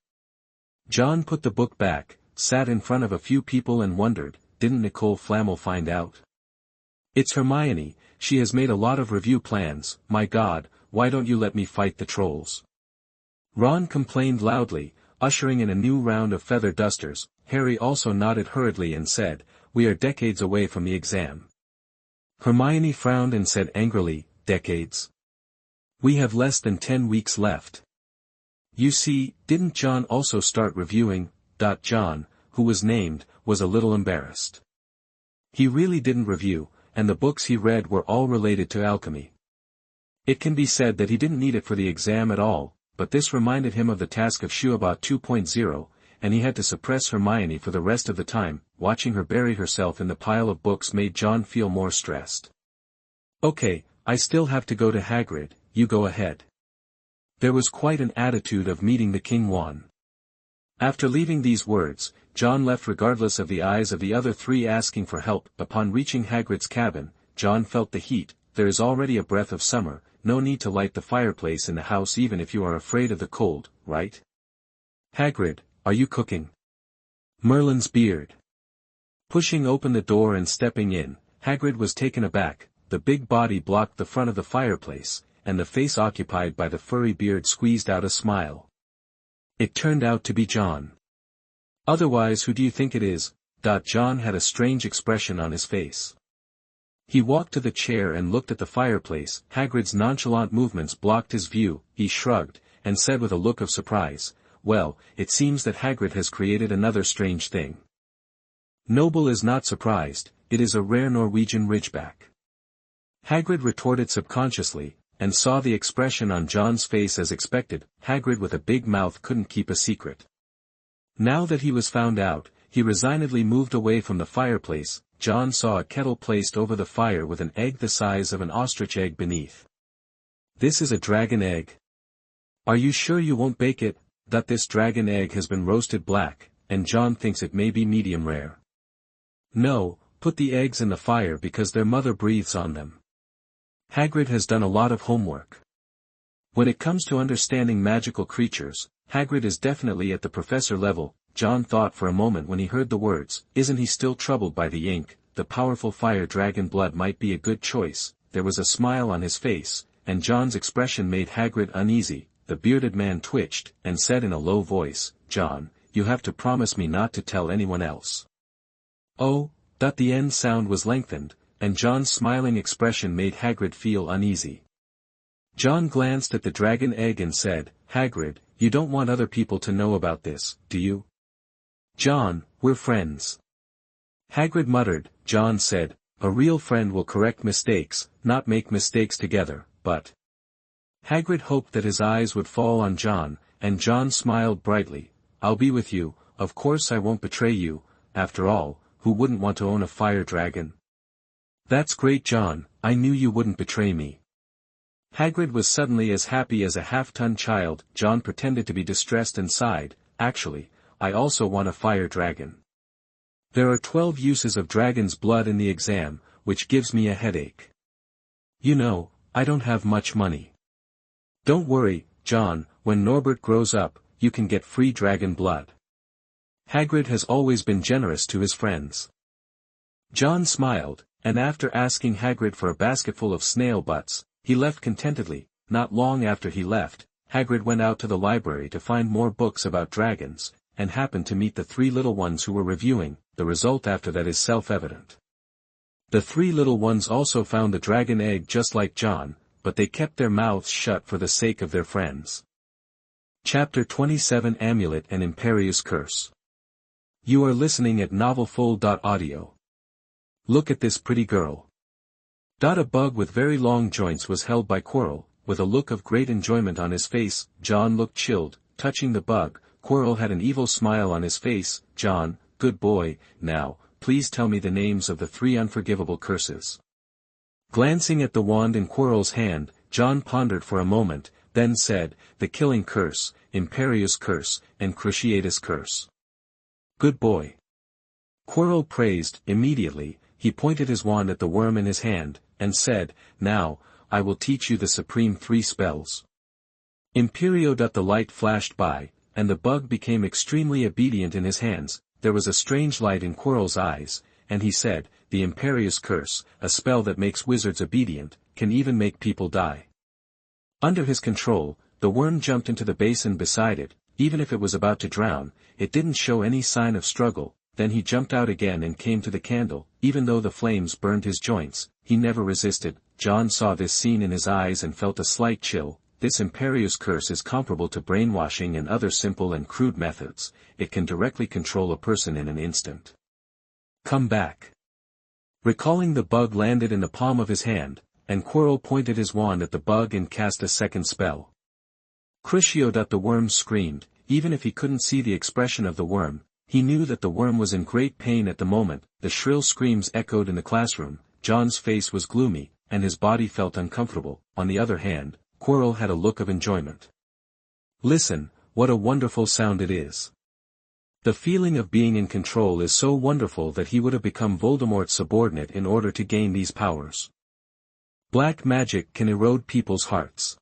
John put the book back, sat in front of a few people and wondered, didn't Nicole Flamel find out? "It's Hermione, she has made a lot of review plans. My God, why don't you let me fight the trolls?" Ron complained loudly, ushering in a new round of feather dusters. Harry also nodded hurriedly and said, "We are decades away from the exam." Hermione frowned and said angrily, "Decades? We have less than 10 weeks left." "You see, didn't John also start reviewing?" John, who was named, was a little embarrassed. He really didn't review, and the books he read were all related to alchemy. It can be said that he didn't need it for the exam at all, but this reminded him of the task of Shuabat 2.0, and he had to suppress Hermione for the rest of the time. Watching her bury herself in the pile of books made John feel more stressed. "Okay, I still have to go to Hagrid, you go ahead." There was quite an attitude of meeting the King Wan. After leaving these words, John left regardless of the eyes of the other three asking for help. Upon reaching Hagrid's cabin, John felt the heat. There is already a breath of summer, no need to light the fireplace in the house even if you are afraid of the cold, right? "Hagrid, are you cooking?" Merlin's beard. Pushing open the door and stepping in, Hagrid was taken aback. The big body blocked the front of the fireplace, and the face occupied by the furry beard squeezed out a smile. It turned out to be John. "Otherwise, who do you think it is?" John had a strange expression on his face. He walked to the chair and looked at the fireplace. Hagrid's nonchalant movements blocked his view. He shrugged, and said with a look of surprise, well, it seems that Hagrid has created another strange thing. Noble is not surprised, it is a rare Norwegian ridgeback. Hagrid retorted subconsciously, and saw the expression on John's face as expected. Hagrid with a big mouth couldn't keep a secret. Now that he was found out, he resignedly moved away from the fireplace. John saw a kettle placed over the fire with an egg the size of an ostrich egg beneath. This is a dragon egg. Are you sure you won't bake it? That this dragon egg has been roasted black, and John thinks it may be medium rare. No, put the eggs in the fire because their mother breathes on them. Hagrid has done a lot of homework. When it comes to understanding magical creatures, Hagrid is definitely at the professor level. John thought for a moment when he heard the words, isn't he still troubled by the ink? The powerful fire dragon blood might be a good choice. There was a smile on his face, and John's expression made Hagrid uneasy. The bearded man twitched, and said in a low voice, John, you have to promise me not to tell anyone else. Oh, that the end sound was lengthened, and John's smiling expression made Hagrid feel uneasy. John glanced at the dragon egg and said, Hagrid, you don't want other people to know about this, do you? John, we're friends. Hagrid muttered. John said, a real friend will correct mistakes, not make mistakes together, but... Hagrid hoped that his eyes would fall on John, and John smiled brightly. I'll be with you, of course I won't betray you. After all, who wouldn't want to own a fire dragon? That's great, John, I knew you wouldn't betray me. Hagrid was suddenly as happy as a half-ton child. John pretended to be distressed and sighed, actually, I also want a fire dragon. There are 12 uses of dragon's blood in the exam, which gives me a headache. You know, I don't have much money. Don't worry, John, when Norbert grows up, you can get free dragon blood. Hagrid has always been generous to his friends. John smiled, and after asking Hagrid for a basketful of snail butts, he left contentedly. Not long after he left, Hagrid went out to the library to find more books about dragons, and happened to meet the three little ones who were reviewing. The result after that is self-evident. The three little ones also found the dragon egg just like John, but they kept their mouths shut for the sake of their friends. Chapter 27 Amulet and Imperius Curse. You are listening at novelfull.audio. Look at this pretty girl. A bug with very long joints was held by Quirrell, with a look of great enjoyment on his face. John looked chilled, touching the bug. Quirrell had an evil smile on his face. John, good boy, now, please tell me the names of the 3 unforgivable curses. Glancing at the wand in Quirrell's hand, John pondered for a moment, then said, the Killing Curse, Imperius Curse, and Cruciatus Curse. Good boy. Quirrell praised. Immediately, he pointed his wand at the worm in his hand, and said, now, I will teach you the supreme 3 spells. Imperio. The light flashed by, and the bug became extremely obedient in his hands. There was a strange light in Quirrell's eyes, and he said, the Imperius Curse, a spell that makes wizards obedient, can even make people die. Under his control, the worm jumped into the basin beside it. Even if it was about to drown, it didn't show any sign of struggle. Then he jumped out again and came to the candle. Even though the flames burned his joints, he never resisted. John saw this scene in his eyes and felt a slight chill. This Imperius Curse is comparable to brainwashing and other simple and crude methods. It can directly control a person in an instant. Come back. Recalling, the bug landed in the palm of his hand, and Quirrell pointed his wand at the bug and cast a second spell. Crucio. The worm screamed. Even if he couldn't see the expression of the worm, he knew that the worm was in great pain at the moment. The shrill screams echoed in the classroom. John's face was gloomy, and his body felt uncomfortable. On the other hand, Quirrell had a look of enjoyment. Listen, what a wonderful sound it is. The feeling of being in control is so wonderful that he would have become Voldemort's subordinate in order to gain these powers. Black magic can erode people's hearts.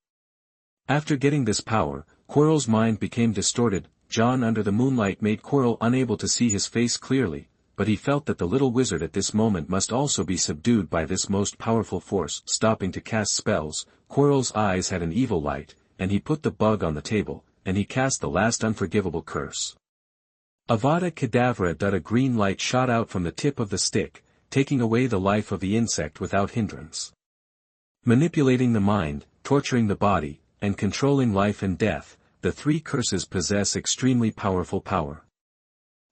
After getting this power, Quirrell's mind became distorted. John under the moonlight made Quirrell unable to see his face clearly, but he felt that the little wizard at this moment must also be subdued by this most powerful force. Stopping to cast spells, Quirrell's eyes had an evil light, and he put the bug on the table, and he cast the last unforgivable curse. Avada Kedavra. A green light shot out from the tip of the stick, taking away the life of the insect without hindrance. Manipulating the mind, torturing the body, and controlling life and death, the 3 curses possess extremely powerful power.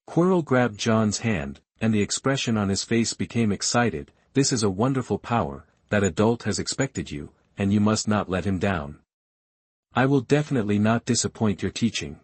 Quirrell grabbed John's hand, and the expression on his face became excited. This is a wonderful power, that adult has expected you, and you must not let him down. I will definitely not disappoint your teaching.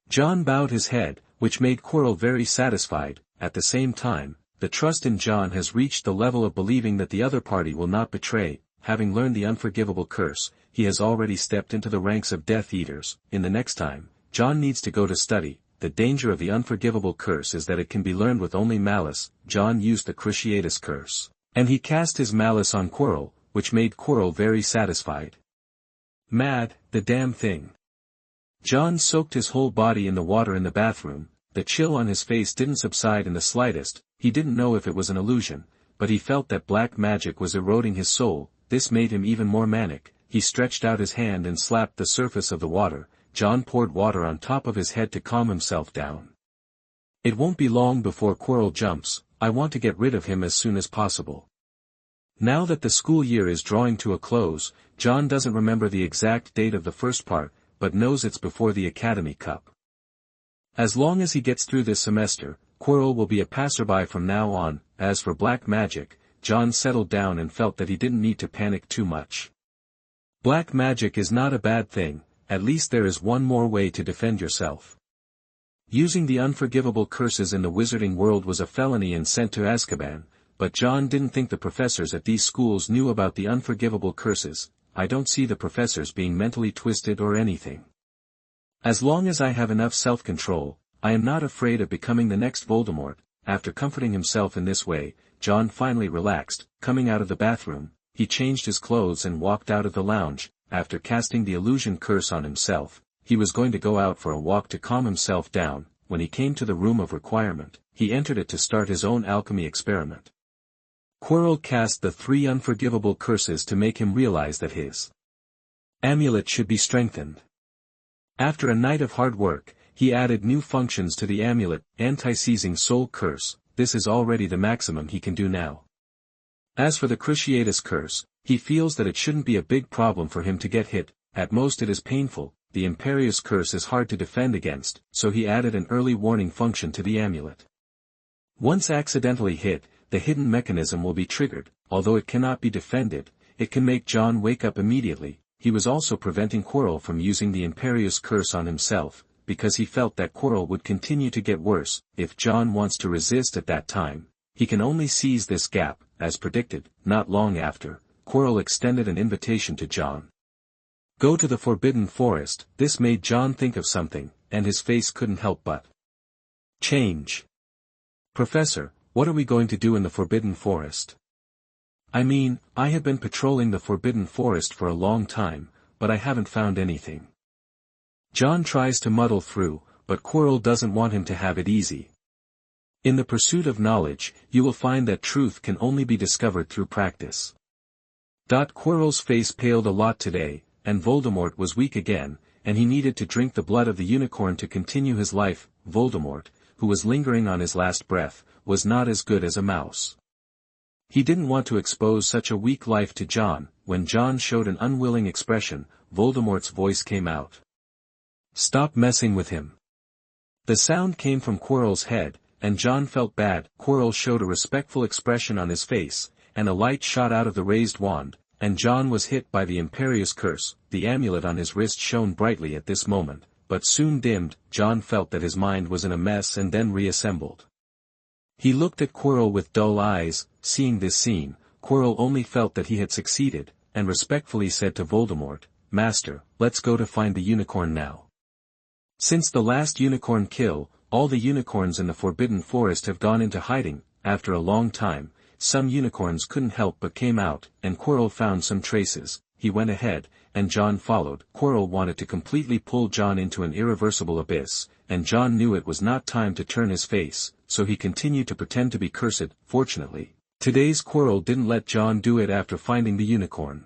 John bowed his head, which made Quirrell very satisfied. At the same time, the trust in John has reached the level of believing that the other party will not betray. Having learned the unforgivable curse, he has already stepped into the ranks of Death Eaters. In the next time, John needs to go to study. The danger of the unforgivable curse is that it can be learned with only malice. John used the Cruciatus curse, and he cast his malice on Quirrell, which made Quirrell very satisfied. Mad, the damn thing. John soaked his whole body in the water in the bathroom. The chill on his face didn't subside in the slightest. He didn't know if it was an illusion, but he felt that black magic was eroding his soul. This made him even more manic. He stretched out his hand and slapped the surface of the water. John poured water on top of his head to calm himself down. It won't be long before Quirrell jumps. I want to get rid of him as soon as possible. Now that the school year is drawing to a close, John doesn't remember the exact date of the first part, but knows it's before the Academy Cup. As long as he gets through this semester, Quirrell will be a passerby from now on. As for black magic, John settled down and felt that he didn't need to panic too much. Black magic is not a bad thing, at least there is one more way to defend yourself. Using the unforgivable curses in the wizarding world was a felony and sent to Azkaban, but John didn't think the professors at these schools knew about the unforgivable curses. I don't see the professors being mentally twisted or anything. As long as I have enough self-control, I am not afraid of becoming the next Voldemort. After comforting himself in this way, John finally relaxed. Coming out of the bathroom, he changed his clothes and walked out of the lounge. After casting the illusion curse on himself, he was going to go out for a walk to calm himself down. When he came to the room of requirement, he entered it to start his own alchemy experiment. Quirrell cast the 3 unforgivable curses to make him realize that his amulet should be strengthened. After a night of hard work, he added new functions to the amulet. Anti-seizing soul curse, this is already the maximum he can do now. As for the Cruciatus curse, he feels that it shouldn't be a big problem for him to get hit. At most it is painful. The Imperius curse is hard to defend against, so he added an early warning function to the amulet. Once accidentally hit, the hidden mechanism will be triggered. Although it cannot be defended, it can make John wake up immediately. He was also preventing Quirrell from using the Imperius curse on himself, because he felt that Quirrell would continue to get worse. If John wants to resist at that time, he can only seize this gap. As predicted, not long after, Quirrell extended an invitation to John. Go to the Forbidden Forest. This made John think of something, and his face couldn't help but change. Professor, what are we going to do in the Forbidden Forest? I mean, I have been patrolling the Forbidden Forest for a long time, but I haven't found anything. John tries to muddle through, but Quirrell doesn't want him to have it easy. In the pursuit of knowledge, you will find that truth can only be discovered through practice. Quirrell's face paled a lot today, and Voldemort was weak again, and he needed to drink the blood of the unicorn to continue his life. Voldemort, who was lingering on his last breath, was not as good as a mouse. He didn't want to expose such a weak life to John. When John showed an unwilling expression, Voldemort's voice came out. Stop messing with him. The sound came from Quirrell's head, and John felt bad. Quirrell showed a respectful expression on his face, and a light shot out of the raised wand, and John was hit by the Imperius curse. The amulet on his wrist shone brightly at this moment, but soon dimmed. John felt that his mind was in a mess and then reassembled. He looked at Quirrell with dull eyes. Seeing this scene, Quirrell only felt that he had succeeded, and respectfully said to Voldemort, Master, let's go to find the unicorn now. Since the last unicorn kill, all the unicorns in the Forbidden Forest have gone into hiding. After a long time, some unicorns couldn't help but came out, and Quirrell found some traces. He went ahead, and John followed. Quirrell wanted to completely pull John into an irreversible abyss, and John knew it was not time to turn his face, so he continued to pretend to be cursed. Fortunately, today's Quirrell didn't let John do it after finding the unicorn.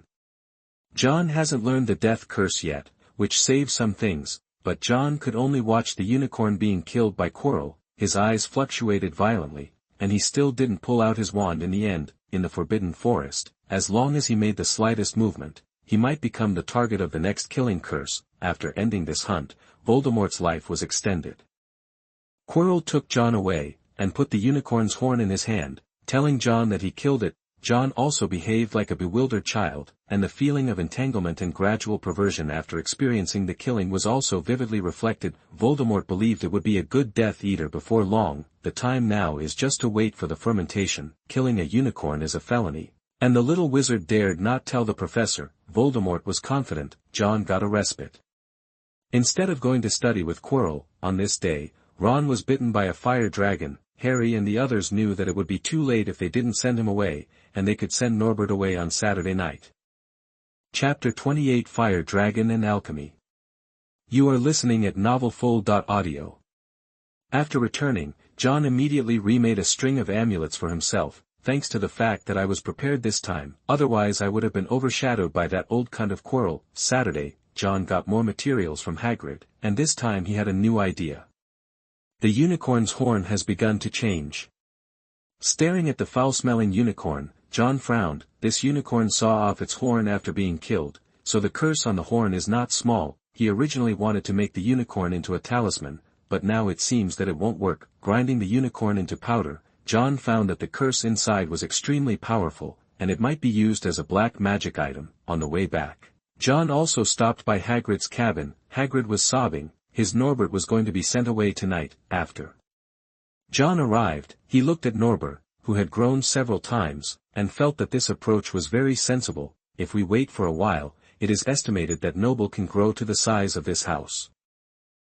John hasn't learned the death curse yet, which saves some things, but John could only watch the unicorn being killed by Quirrell. His eyes fluctuated violently, and he still didn't pull out his wand in the end. In the Forbidden Forest, as long as he made the slightest movement, he might become the target of the next killing curse. after ending this hunt, Voldemort's life was extended. Quirrell took John away, and put the unicorn's horn in his hand, telling John that he killed it. John also behaved like a bewildered child, and the feeling of entanglement and gradual perversion after experiencing the killing was also vividly reflected. Voldemort believed it would be a good Death Eater before long. The time now is just to wait for the fermentation. Killing a unicorn is a felony, and the little wizard dared not tell the professor. Voldemort was confident. John got a respite. Instead of going to study with Quirrell, on this day, Ron was bitten by a fire dragon. Harry and the others knew that it would be too late if they didn't send him away, and they could send Norbert away on Saturday night. Chapter 28 Fire Dragon and Alchemy. You are listening at novelfull.audio. After returning, John immediately remade a string of amulets for himself, thanks to the fact that I was prepared this time, otherwise I would have been overshadowed by that old cunt of Quirrell. Saturday, John got more materials from Hagrid, and this time he had a new idea. The unicorn's horn has begun to change. Staring at the foul-smelling unicorn, John frowned. This unicorn saw off its horn after being killed, so the curse on the horn is not small. He originally wanted to make the unicorn into a talisman, but now it seems that it won't work. Grinding the unicorn into powder, John found that the curse inside was extremely powerful, and it might be used as a black magic item. On the way back, John also stopped by Hagrid's cabin. Hagrid was sobbing. His Norbert was going to be sent away tonight. After John arrived, he looked at Norbert, who had grown several times, and felt that this approach was very sensible. If we wait for a while, it is estimated that Noble can grow to the size of this house.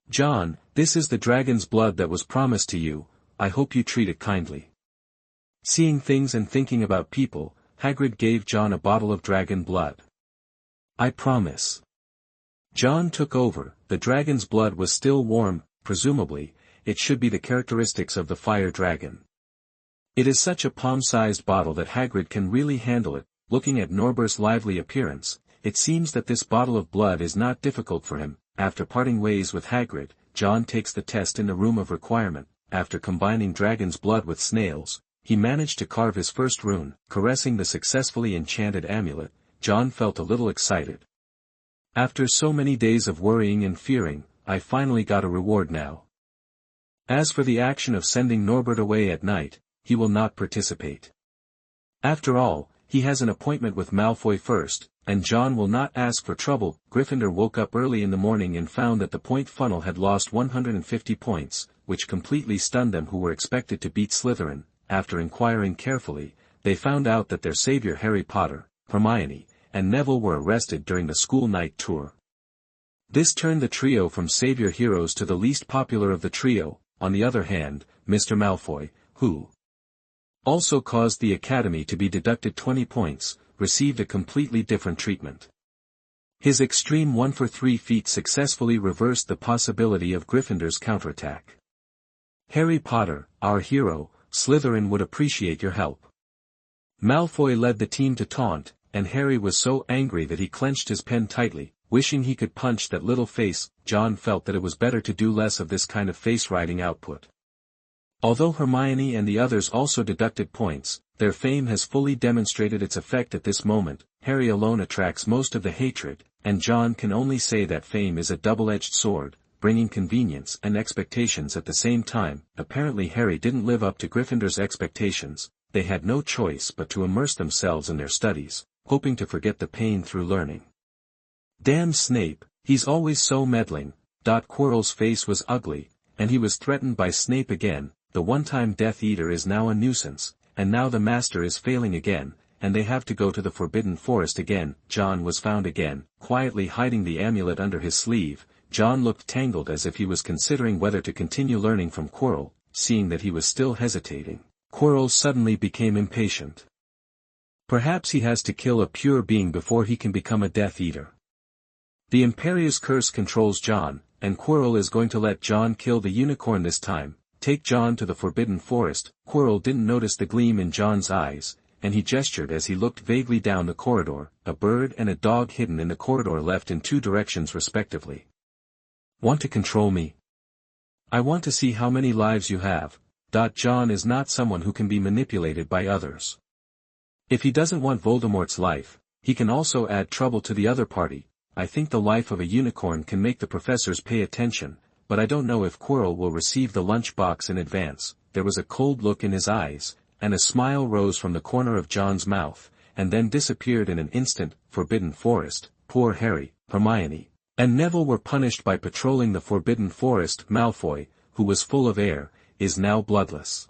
John, this is the dragon's blood that was promised to you. I hope you treat it kindly. Seeing things and thinking about people, Hagrid gave John a bottle of dragon blood. I promise. John took over. The dragon's blood was still warm. Presumably, it should be the characteristics of the fire dragon. It is such a palm-sized bottle that Hagrid can really handle it. Looking at Norbert's lively appearance, it seems that this bottle of blood is not difficult for him. After parting ways with Hagrid, John takes the test in the room of requirement. After combining dragon's blood with snails, he managed to carve his first rune. Caressing the successfully enchanted amulet, John felt a little excited. After so many days of worrying and fearing, I finally got a reward now. As for the action of sending Norbert away at night, he will not participate. After all, he has an appointment with Malfoy first, and John will not ask for trouble. Gryffindor woke up early in the morning and found that the point funnel had lost 150 points, which completely stunned them who were expected to beat Slytherin. After inquiring carefully, they found out that their savior Harry Potter, Hermione, and Neville were arrested during the school night tour. This turned the trio from savior heroes to the least popular of the trio. On the other hand, Mr. Malfoy, who also caused the Academy to be deducted 20 points, received a completely different treatment. His extreme 1-for-3 feat successfully reversed the possibility of Gryffindor's counterattack. Harry Potter, our hero, Slytherin would appreciate your help. Malfoy led the team to taunt, and Harry was so angry that he clenched his pen tightly, wishing he could punch that little face. John felt that it was better to do less of this kind of face-riding output. Although Hermione and the others also deducted points, their fame has fully demonstrated its effect at this moment. Harry alone attracts most of the hatred, and John can only say that fame is a double-edged sword, bringing convenience and expectations at the same time. Apparently Harry didn't live up to Gryffindor's expectations. They had no choice but to immerse themselves in their studies, hoping to forget the pain through learning. Damn Snape, he's always so meddling. Quirrell's face was ugly, and he was threatened by Snape again. The one-time Death Eater is now a nuisance, and now the Master is failing again, and they have to go to the Forbidden Forest again. John was found again, quietly hiding the amulet under his sleeve. John looked tangled as if he was considering whether to continue learning from Quirrell. Seeing that he was still hesitating, Quirrell suddenly became impatient. Perhaps he has to kill a pure being before he can become a Death Eater. The Imperius curse controls John, and Quirrell is going to let John kill the unicorn this time. Take John to the Forbidden Forest. Quirrell didn't notice the gleam in John's eyes, and he gestured as he looked vaguely down the corridor. A bird and a dog hidden in the corridor left in two directions respectively. Want to control me? I want to see how many lives you have. John is not someone who can be manipulated by others. If he doesn't want Voldemort's life, he can also add trouble to the other party. I think the life of a unicorn can make the professors pay attention, but I don't know if Quirrell will receive the lunchbox in advance." There was a cold look in his eyes, and a smile rose from the corner of John's mouth, and then disappeared in an instant. Forbidden Forest, poor Harry, Hermione, and Neville were punished by patrolling the Forbidden Forest. Malfoy, who was full of air, is now bloodless.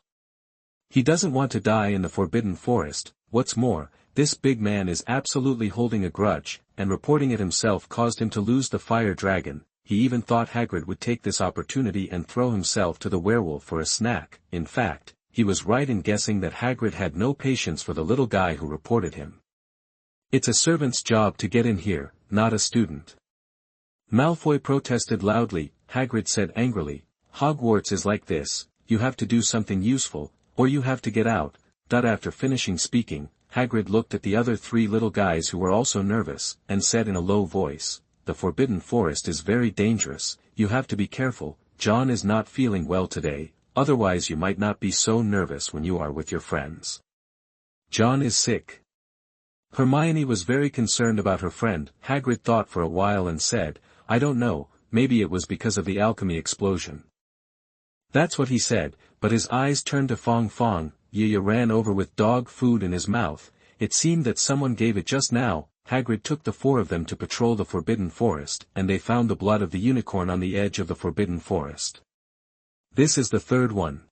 He doesn't want to die in the Forbidden Forest. What's more, this big man is absolutely holding a grudge, and reporting it himself caused him to lose the fire dragon. He even thought Hagrid would take this opportunity and throw himself to the werewolf for a snack. In fact, he was right in guessing that Hagrid had no patience for the little guy who reported him. "It's a servant's job to get in here, not a student." Malfoy protested loudly. Hagrid said angrily, "Hogwarts is like this, you have to do something useful, or you have to get out." After finishing speaking, Hagrid looked at the other three little guys who were also nervous, and said in a low voice, "The Forbidden Forest is very dangerous, you have to be careful. John is not feeling well today, otherwise you might not be so nervous when you are with your friends." "John is sick." Hermione was very concerned about her friend. Hagrid thought for a while and said, "I don't know, maybe it was because of the alchemy explosion." That's what he said, but his eyes turned to Fong Fong. Yaya ran over with dog food in his mouth. It seemed that someone gave it just now. Hagrid took the four of them to patrol the Forbidden Forest, and they found the blood of the unicorn on the edge of the Forbidden Forest. "This is the third one."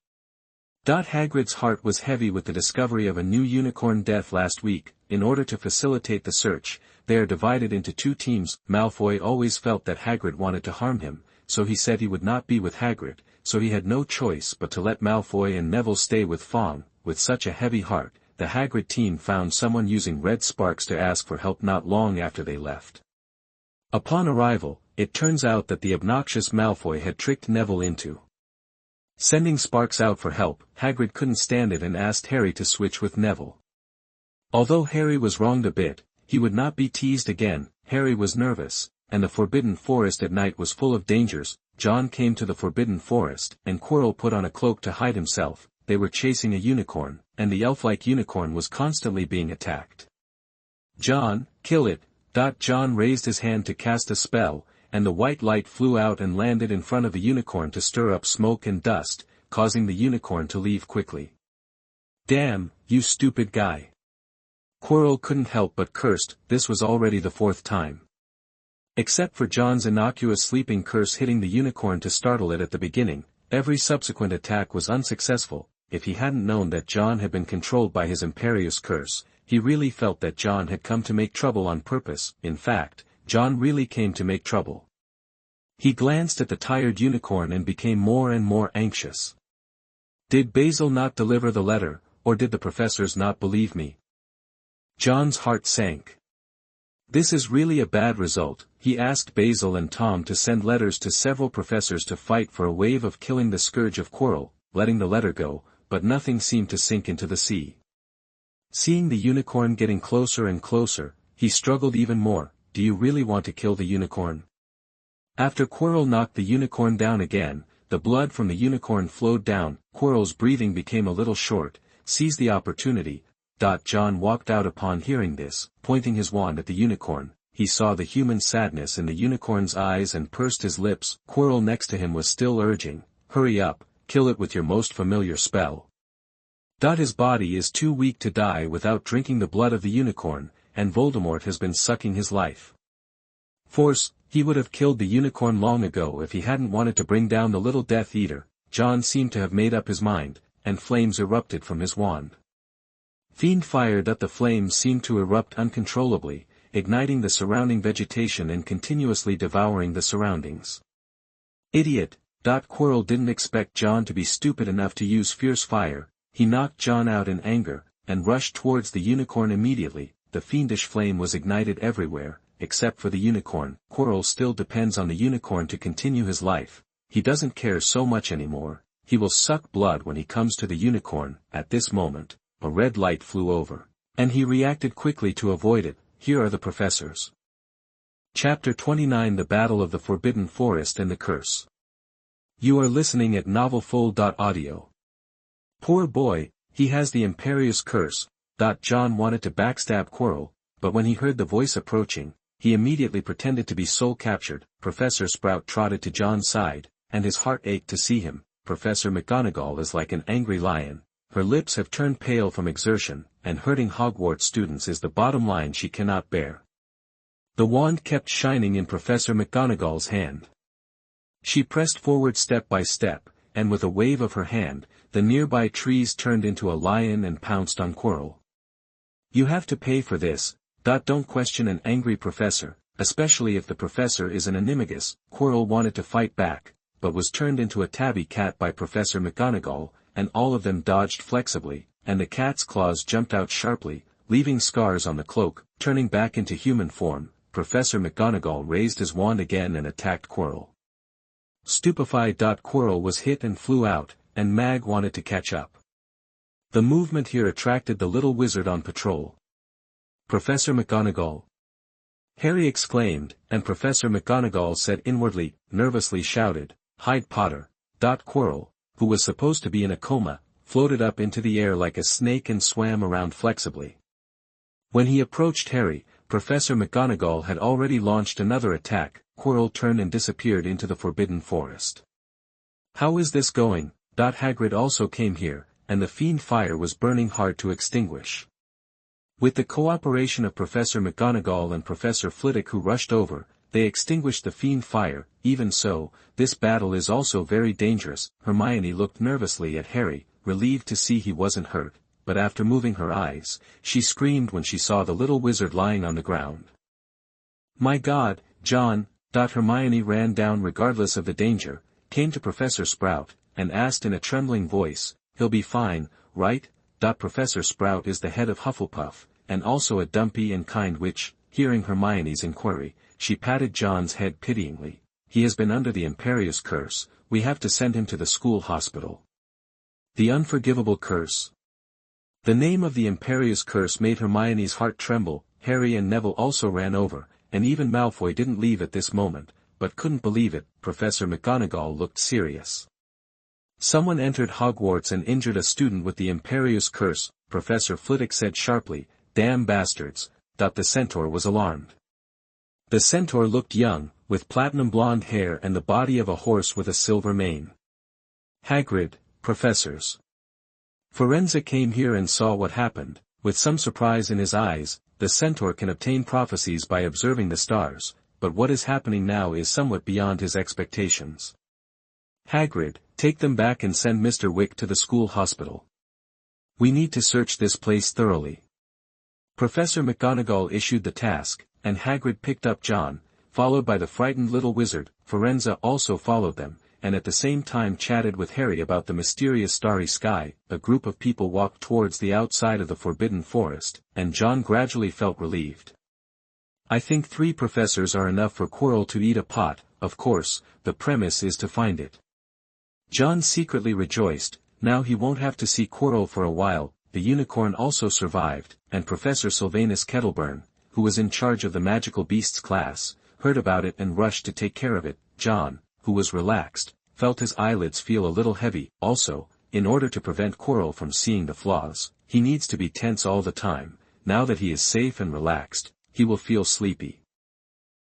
Hagrid's heart was heavy with the discovery of a new unicorn death last week. In order to facilitate the search, they are divided into two teams. Malfoy always felt that Hagrid wanted to harm him, so he said he would not be with Hagrid, so he had no choice but to let Malfoy and Neville stay with Fong. With such a heavy heart, the Hagrid team found someone using red sparks to ask for help not long after they left. Upon arrival, it turns out that the obnoxious Malfoy had tricked Neville into sending sparks out for help. Hagrid couldn't stand it and asked Harry to switch with Neville. Although Harry was wronged a bit, he would not be teased again. Harry was nervous, and the Forbidden Forest at night was full of dangers. John came to the Forbidden Forest, and Quirrell put on a cloak to hide himself. They were chasing a unicorn, and the elf-like unicorn was constantly being attacked. "John, kill it." John raised his hand to cast a spell, and the white light flew out and landed in front of the unicorn to stir up smoke and dust, causing the unicorn to leave quickly. "Damn, you stupid guy." Quirrell couldn't help but cursed. This was already the fourth time. Except for John's innocuous sleeping curse hitting the unicorn to startle it at the beginning, every subsequent attack was unsuccessful. If he hadn't known that John had been controlled by his Imperius curse, he really felt that John had come to make trouble on purpose. In fact, John really came to make trouble. He glanced at the tired unicorn and became more and more anxious. Did Basil not deliver the letter, or did the professors not believe me? John's heart sank. This is really a bad result. He asked Basil and Tom to send letters to several professors to fight for a wave of killing the scourge of Quirrell, letting the letter go, but nothing seemed to sink into the sea. Seeing the unicorn getting closer and closer, he struggled even more. "Do you really want to kill the unicorn?" After Quirrell knocked the unicorn down again, the blood from the unicorn flowed down. Quirrell's breathing became a little short. Seize the opportunity. John walked out upon hearing this, pointing his wand at the unicorn. He saw the human sadness in the unicorn's eyes and pursed his lips. Quirrell next to him was still urging, "Hurry up, kill it with your most familiar spell." His body is too weak to die without drinking the blood of the unicorn, and Voldemort has been sucking his life force. He would have killed the unicorn long ago if he hadn't wanted to bring down the little Death Eater. John seemed to have made up his mind, and flames erupted from his wand. Fiend fire. The flames seemed to erupt uncontrollably, igniting the surrounding vegetation and continuously devouring the surroundings. Idiot. Quirrell didn't expect John to be stupid enough to use fierce fire. He knocked John out in anger, and rushed towards the unicorn immediately. The fiendish flame was ignited everywhere, except for the unicorn. Quirrell still depends on the unicorn to continue his life. He doesn't care so much anymore. He will suck blood when he comes to the unicorn. At this moment, a red light flew over, and he reacted quickly to avoid it. Here are the professors. Chapter 29: The Battle of the Forbidden Forest and the Curse. You are listening at novelfull.audio. Poor boy, he has the Imperius curse. John wanted to backstab Quirrell, but when he heard the voice approaching, he immediately pretended to be soul-captured. Professor Sprout trotted to John's side, and his heart ached to see him. Professor McGonagall is like an angry lion. Her lips have turned pale from exertion, and hurting Hogwarts students is the bottom line she cannot bear. The wand kept shining in Professor McGonagall's hand. She pressed forward step by step, and with a wave of her hand, the nearby trees turned into a lion and pounced on Quirrell. You have to pay for this. Don't question an angry professor, especially if the professor is an animagus. Quirrell wanted to fight back, but was turned into a tabby cat by Professor McGonagall, and all of them dodged flexibly, and the cat's claws jumped out sharply, leaving scars on the cloak. Turning back into human form, Professor McGonagall raised his wand again and attacked Quirrell. Stupefied. Quirrell was hit and flew out, and Mag wanted to catch up. The movement here attracted the little wizard on patrol. Professor McGonagall! Harry exclaimed, and Professor McGonagall said inwardly, nervously shouted, Hide Potter! Quirrell, who was supposed to be in a coma, floated up into the air like a snake and swam around flexibly. When he approached Harry, Professor McGonagall had already launched another attack. Quirrell turned and disappeared into the Forbidden Forest. How is this going? Hagrid also came here, and the fiend fire was burning hard to extinguish. With the cooperation of Professor McGonagall and Professor Flitwick who rushed over, they extinguished the fiend fire. Even so, this battle is also very dangerous. Hermione looked nervously at Harry, relieved to see he wasn't hurt, but after moving her eyes, she screamed when she saw the little wizard lying on the ground. My God, John! Hermione ran down regardless of the danger, came to Professor Sprout, and asked in a trembling voice, He'll be fine, right? Professor Sprout is the head of Hufflepuff, and also a dumpy and kind witch. Hearing Hermione's inquiry, she patted John's head pityingly. He has been under the Imperius curse. We have to send him to the school hospital. The Unforgivable curse. The name of the Imperius curse made Hermione's heart tremble. Harry and Neville also ran over, and even Malfoy didn't leave at this moment, but couldn't believe it. Professor McGonagall looked serious. Someone entered Hogwarts and injured a student with the Imperius curse, Professor Flitwick said sharply. Damn bastards! The centaur was alarmed. The centaur looked young, with platinum blonde hair and the body of a horse with a silver mane. Hagrid, professors. Firenze came here and saw what happened. With some surprise in his eyes, the centaur can obtain prophecies by observing the stars, but what is happening now is somewhat beyond his expectations. Hagrid, take them back and send Mr. Wick to the school hospital. We need to search this place thoroughly. Professor McGonagall issued the task, and Hagrid picked up John, followed by the frightened little wizard. Firenze also followed them, and at the same time chatted with Harry about the mysterious starry sky. A group of people walked towards the outside of the Forbidden Forest, and John gradually felt relieved. I think 3 professors are enough for Quirrell to eat a pot. Of course, the premise is to find it. John secretly rejoiced. Now he won't have to see Quirrell for a while. The unicorn also survived, and Professor Sylvanus Kettleburn, who was in charge of the magical beasts class, heard about it and rushed to take care of it. John, who was relaxed, felt his eyelids feel a little heavy. Also, in order to prevent Quirrell from seeing the flaws, he needs to be tense all the time. Now that he is safe and relaxed, he will feel sleepy.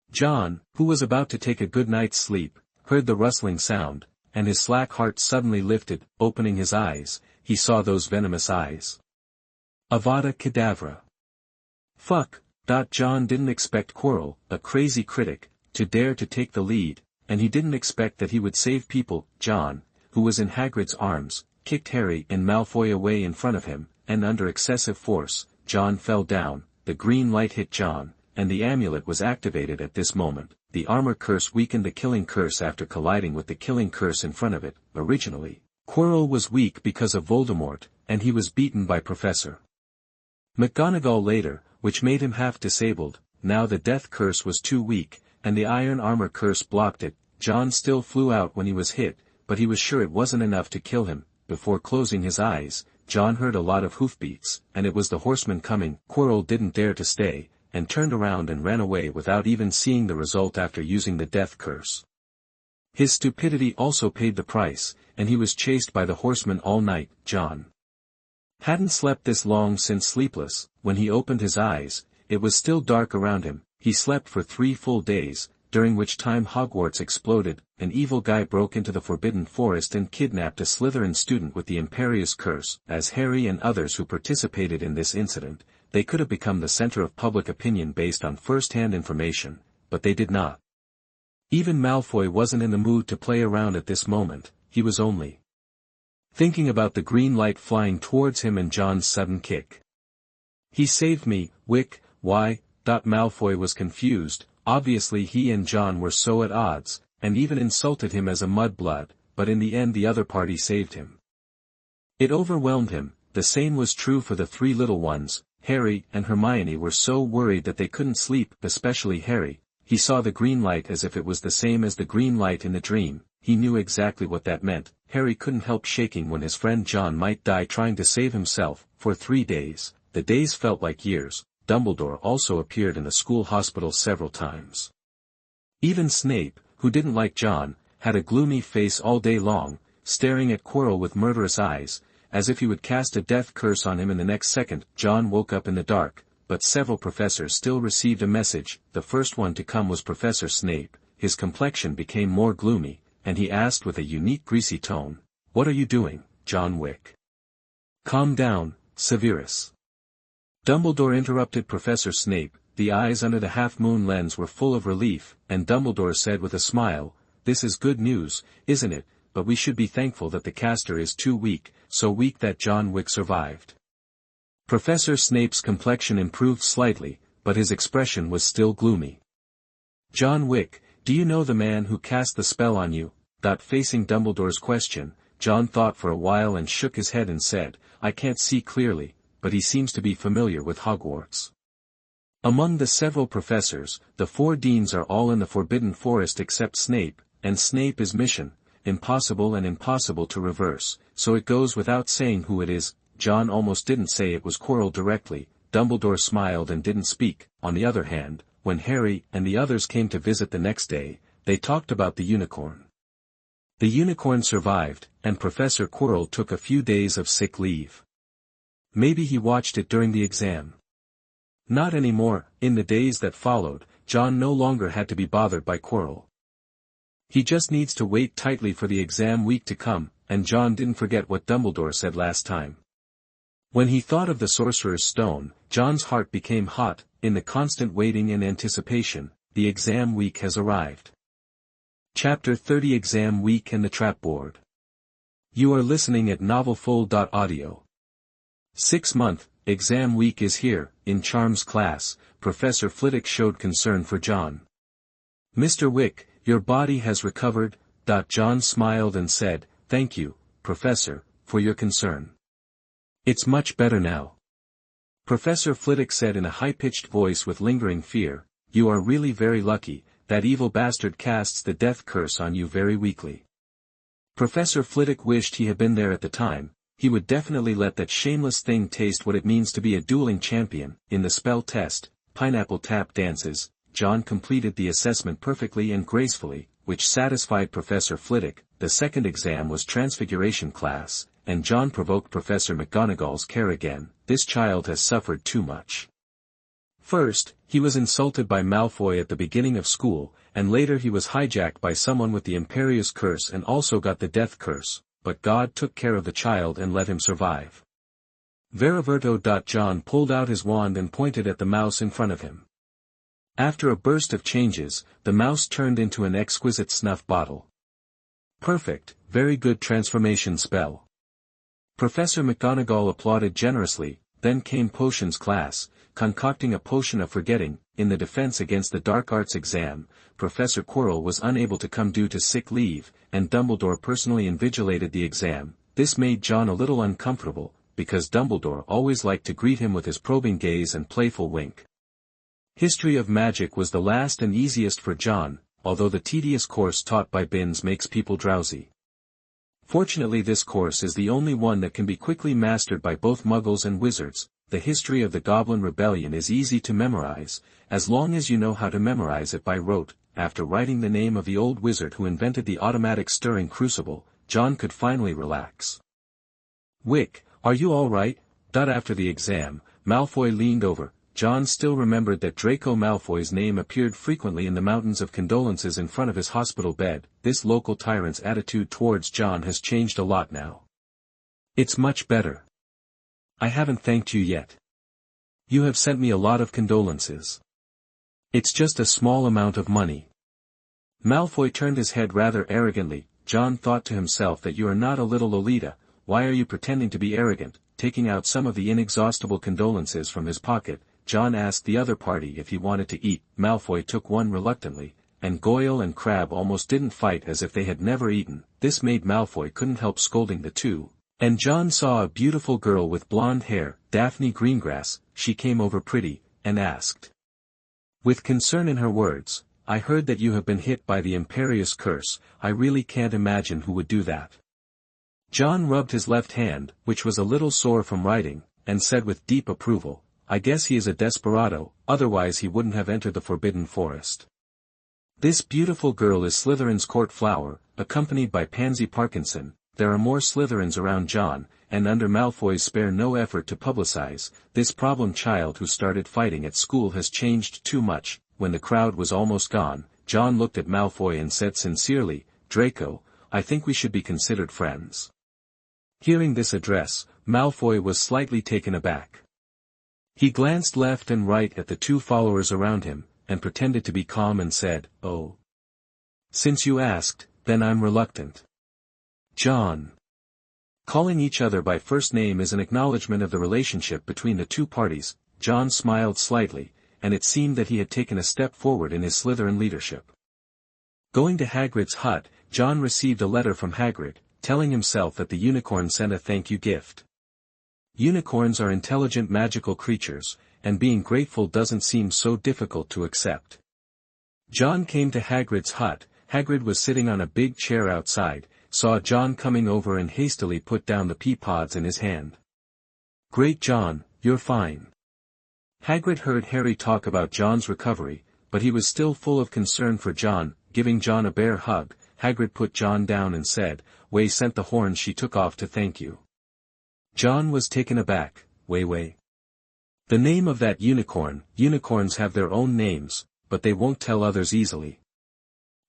John, who was about to take a good night's sleep, heard the rustling sound, and his slack heart suddenly lifted. Opening his eyes, he saw those venomous eyes. Avada Kedavra. Fuck! John didn't expect Quirrell, a crazy critic, to dare to take the lead, and he didn't expect that he would save people. John, who was in Hagrid's arms, kicked Harry and Malfoy away in front of him, and under excessive force, John fell down. The green light hit John, and the amulet was activated at this moment. The armor curse weakened the killing curse after colliding with the killing curse in front of it. Originally, Quirrell was weak because of Voldemort, and he was beaten by Professor McGonagall later, which made him half disabled. Now the death curse was too weak, and the iron armor curse blocked it. John still flew out when he was hit, but he was sure it wasn't enough to kill him. Before closing his eyes, John heard a lot of hoofbeats, and it was the horseman coming. Quirrell didn't dare to stay, and turned around and ran away without even seeing the result after using the death curse. His stupidity also paid the price, and he was chased by the horseman all night. John hadn't slept this long since sleepless. When he opened his eyes, it was still dark around him. he slept for 3 full days, during which time Hogwarts exploded. An evil guy broke into the Forbidden Forest and kidnapped a Slytherin student with the Imperius curse. As Harry and others who participated in this incident, they could have become the center of public opinion based on first-hand information, but they did not. Even Malfoy wasn't in the mood to play around at this moment, he was only thinking about the green light flying towards him and John's sudden kick. "He saved me, Wick, why?" Malfoy was confused. Obviously he and John were so at odds, and even insulted him as a mudblood, but in the end the other party saved him. It overwhelmed him. The same was true for the 3 little ones. Harry and Hermione were so worried that they couldn't sleep, especially Harry. He saw the green light as if it was the same as the green light in the dream. He knew exactly what that meant. Harry couldn't help shaking when his friend John might die trying to save himself. For 3 days, the days felt like years. Dumbledore also appeared in the school hospital several times. Even Snape, who didn't like John, had a gloomy face all day long, staring at Quirrell with murderous eyes, as if he would cast a death curse on him in the next second. John woke up in the dark, but several professors still received a message. The first one to come was Professor Snape. His complexion became more gloomy, and he asked with a unique greasy tone, "What are you doing, John Wick?" "Calm down, Severus." Dumbledore interrupted Professor Snape. The eyes under the half-moon lens were full of relief, and Dumbledore said with a smile, "This is good news, isn't it? But we should be thankful that the caster is too weak, so weak that John Wick survived." Professor Snape's complexion improved slightly, but his expression was still gloomy. "John Wick, do you know the man who cast the spell on you?" Facing Dumbledore's question, John thought for a while and shook his head and said, "I can't see clearly, but he seems to be familiar with Hogwarts." Among the several professors, the 4 deans are all in the Forbidden Forest except Snape, and Snape is mission, impossible and impossible to reverse, so it goes without saying who it is. John almost didn't say it was Quirrell directly. Dumbledore smiled and didn't speak. On the other hand, when Harry and the others came to visit the next day, they talked about the unicorn. The unicorn survived, and Professor Quirrell took a few days of sick leave. Maybe he watched it during the exam. Not anymore. In the days that followed, John no longer had to be bothered by Quirrell. He just needs to wait tightly for the exam week to come, and John didn't forget what Dumbledore said last time. When he thought of the Sorcerer's Stone, John's heart became hot. In the constant waiting and anticipation, the exam week has arrived. Chapter 30 Exam Week and the Trapboard. You are listening at novelfull.audio. 6-month exam week is here. In Charms class, Professor Flitwick showed concern for John. "Mr. Wick, your body has recovered." John smiled and said, "Thank you, Professor, for your concern. It's much better now." Professor Flitwick said in a high-pitched voice with lingering fear, "You are really very lucky. That evil bastard casts the death curse on you very weakly." Professor Flitwick wished he had been there at the time. He would definitely let that shameless thing taste what it means to be a dueling champion. In the spell test, Pineapple Tap Dances, John completed the assessment perfectly and gracefully, which satisfied Professor Flitwick. The second exam was Transfiguration class, and John provoked Professor McGonagall's care again. This child has suffered too much. First, he was insulted by Malfoy at the beginning of school, and later he was hijacked by someone with the Imperius curse and also got the death curse. But God took care of the child and let him survive. Veriverto. John pulled out his wand and pointed at the mouse in front of him. After a burst of changes, the mouse turned into an exquisite snuff bottle. "Perfect, very good transformation spell." Professor McGonagall applauded generously. Then came Potions class, concocting a potion of forgetting. In the defense against the dark arts exam, Professor Quirrell was unable to come due to sick leave, and Dumbledore personally invigilated the exam. This made John a little uncomfortable, because Dumbledore always liked to greet him with his probing gaze and playful wink. History of Magic was the last and easiest for John, although the tedious course taught by Binns makes people drowsy. Fortunately, this course is the only one that can be quickly mastered by both Muggles and Wizards. The history of the Goblin Rebellion is easy to memorize, as long as you know how to memorize it by rote. After writing the name of the old wizard who invented the automatic stirring crucible, John could finally relax. "Wick, are you all right?" After the exam, Malfoy leaned over. John still remembered that Draco Malfoy's name appeared frequently in the mountains of condolences in front of his hospital bed. This local tyrant's attitude towards John has changed a lot now. It's much better. I haven't thanked you yet. You have sent me a lot of condolences. It's just a small amount of money. Malfoy turned his head rather arrogantly. John thought to himself that you are not a little Lolita, why are you pretending to be arrogant? Taking out some of the inexhaustible condolences from his pocket, John asked the other party if he wanted to eat. Malfoy took one reluctantly, and Goyle and Crabbe almost didn't fight as if they had never eaten. This made Malfoy couldn't help scolding the two. And John saw a beautiful girl with blonde hair, Daphne Greengrass. She came over pretty, and asked, with concern in her words, I heard that you have been hit by the Imperius curse. I really can't imagine who would do that. John rubbed his left hand, which was a little sore from writing, and said with deep approval, I guess he is a desperado, otherwise he wouldn't have entered the Forbidden Forest. This beautiful girl is Slytherin's court flower, accompanied by Pansy Parkinson. There are more Slytherins around John, and under Malfoy's spare no effort to publicize, this problem child who started fighting at school has changed too much. When the crowd was almost gone, John looked at Malfoy and said sincerely, Draco, I think we should be considered friends. Hearing this address, Malfoy was slightly taken aback. He glanced left and right at the two followers around him, and pretended to be calm and said, Oh. Since you asked, then I'm reluctant. John. Calling each other by first name is an acknowledgement of the relationship between the two parties. John smiled slightly, and it seemed that he had taken a step forward in his Slytherin leadership. Going to Hagrid's hut, John received a letter from Hagrid, telling himself that the unicorn sent a thank you gift. Unicorns are intelligent magical creatures, and being grateful doesn't seem so difficult to accept. John came to Hagrid's hut. Hagrid was sitting on a big chair outside, saw John coming over and hastily put down the pea pods in his hand. Great John, you're fine. Hagrid heard Harry talk about John's recovery, but he was still full of concern for John. Giving John a bear hug, Hagrid put John down and said, Way sent the horns she took off to thank you. John was taken aback. Way. The name of that unicorn. Unicorns have their own names, but they won't tell others easily.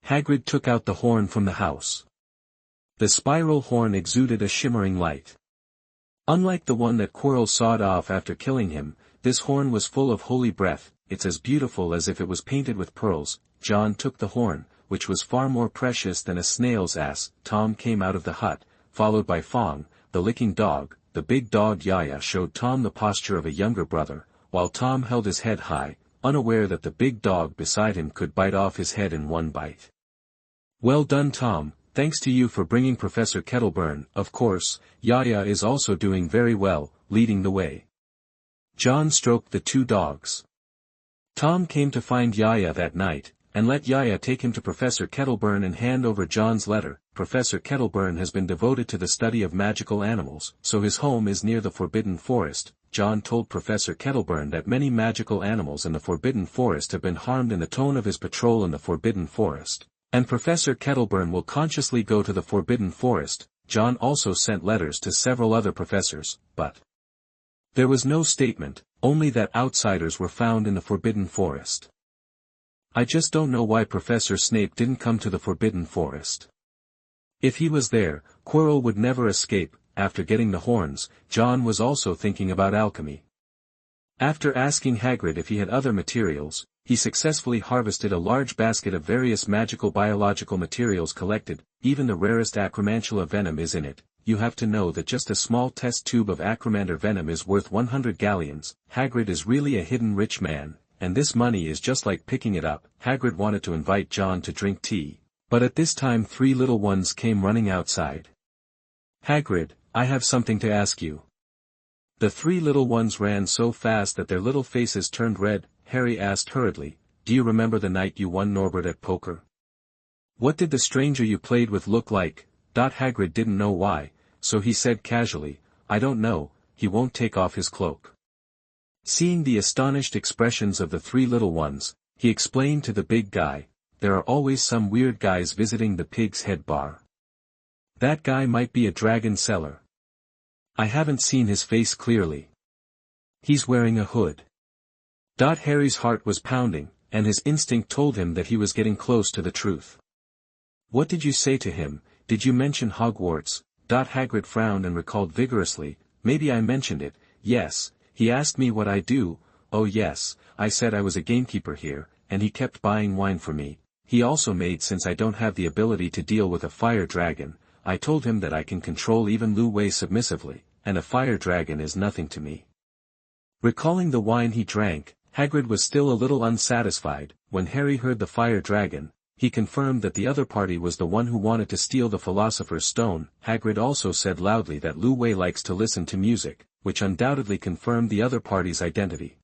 Hagrid took out the horn from the house. The spiral horn exuded a shimmering light. Unlike the one that Quirrell sawed off after killing him, this horn was full of holy breath. It's as beautiful as if it was painted with pearls. John took the horn, which was far more precious than a snail's ass. Tom came out of the hut, followed by Fong, the licking dog. The big dog Yaya showed Tom the posture of a younger brother, while Tom held his head high, unaware that the big dog beside him could bite off his head in one bite. Well done, Tom. Thanks to you for bringing Professor Kettleburn. Of course, Yaya is also doing very well, leading the way. John stroked the two dogs. Tom came to find Yaya that night, and let Yaya take him to Professor Kettleburn and hand over John's letter. Professor Kettleburn has been devoted to the study of magical animals, so his home is near the Forbidden Forest. John told Professor Kettleburn that many magical animals in the Forbidden Forest have been harmed in the tone of his patrol in the Forbidden Forest. And Professor Kettleburn will consciously go to the Forbidden Forest. John also sent letters to several other professors, but there was no statement, only that outsiders were found in the Forbidden Forest. I just don't know why Professor Snape didn't come to the Forbidden Forest. If he was there, Quirrell would never escape. After getting the horns, John was also thinking about alchemy. After asking Hagrid if he had other materials, he successfully harvested a large basket of various magical biological materials collected. Even the rarest acromantula venom is in it. You have to know that just a small test tube of acromanter venom is worth 100 galleons. Hagrid is really a hidden rich man, and this money is just like picking it up. Hagrid wanted to invite John to drink tea, but at this time three little ones came running outside. Hagrid, I have something to ask you. The three little ones ran so fast that their little faces turned red. Harry asked hurriedly, Do you remember the night you won Norbert at poker? What did the stranger you played with look like? Hagrid didn't know why, so he said casually, I don't know, he won't take off his cloak. Seeing the astonished expressions of the three little ones, he explained to the big guy, There are always some weird guys visiting the Pig's Head bar. That guy might be a dragon seller. I haven't seen his face clearly. He's wearing a hood. Harry's heart was pounding, and his instinct told him that he was getting close to the truth. What did you say to him? Did you mention Hogwarts? Hagrid frowned and recalled vigorously, maybe I mentioned it, yes, he asked me what I do, oh yes, I said I was a gamekeeper here, and he kept buying wine for me. He also made since I don't have the ability to deal with a fire dragon, I told him that I can control even Lu Wei submissively, and a fire dragon is nothing to me. Recalling the wine he drank, Hagrid was still a little unsatisfied. When Harry heard the fire dragon, he confirmed that the other party was the one who wanted to steal the Philosopher's Stone. Hagrid also said loudly that Lu Wei likes to listen to music, which undoubtedly confirmed the other party's identity.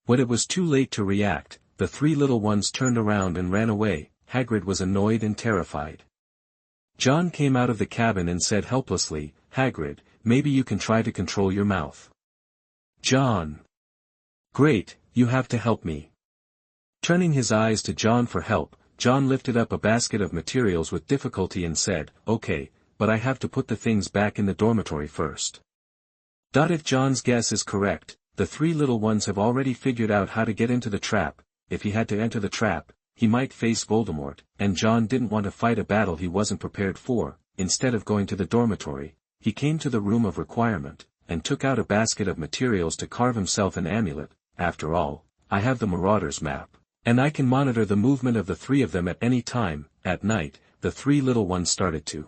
When it was too late to react, the three little ones turned around and ran away. Hagrid was annoyed and terrified. John came out of the cabin and said helplessly, Hagrid, maybe you can try to control your mouth. John. Great, you have to help me. Turning his eyes to John for help, John lifted up a basket of materials with difficulty and said, okay, but I have to put the things back in the dormitory first. If John's guess is correct, the three little ones have already figured out how to get into the trap. If he had to enter the trap, he might face Voldemort, and John didn't want to fight a battle he wasn't prepared for. Instead of going to the dormitory, he came to the room of requirement, and took out a basket of materials to carve himself an amulet. After all, I have the Marauder's map, and I can monitor the movement of the three of them at any time. At night, the three little ones started to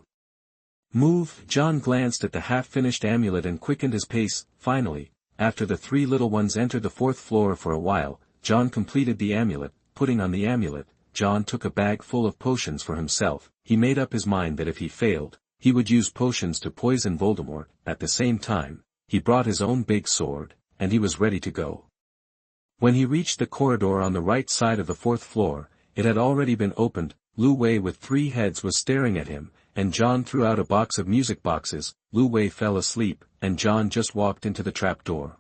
move. John glanced at the half-finished amulet and quickened his pace. Finally, after the three little ones entered the fourth floor for a while, John completed the amulet. Putting on the amulet, John took a bag full of potions for himself. He made up his mind that if he failed, he would use potions to poison Voldemort. At the same time, he brought his own big sword, and he was ready to go. When he reached the corridor on the right side of the fourth floor, it had already been opened. Lu Wei with three heads was staring at him, and John threw out a box of music boxes. Lu Wei fell asleep, and John just walked into the trapdoor.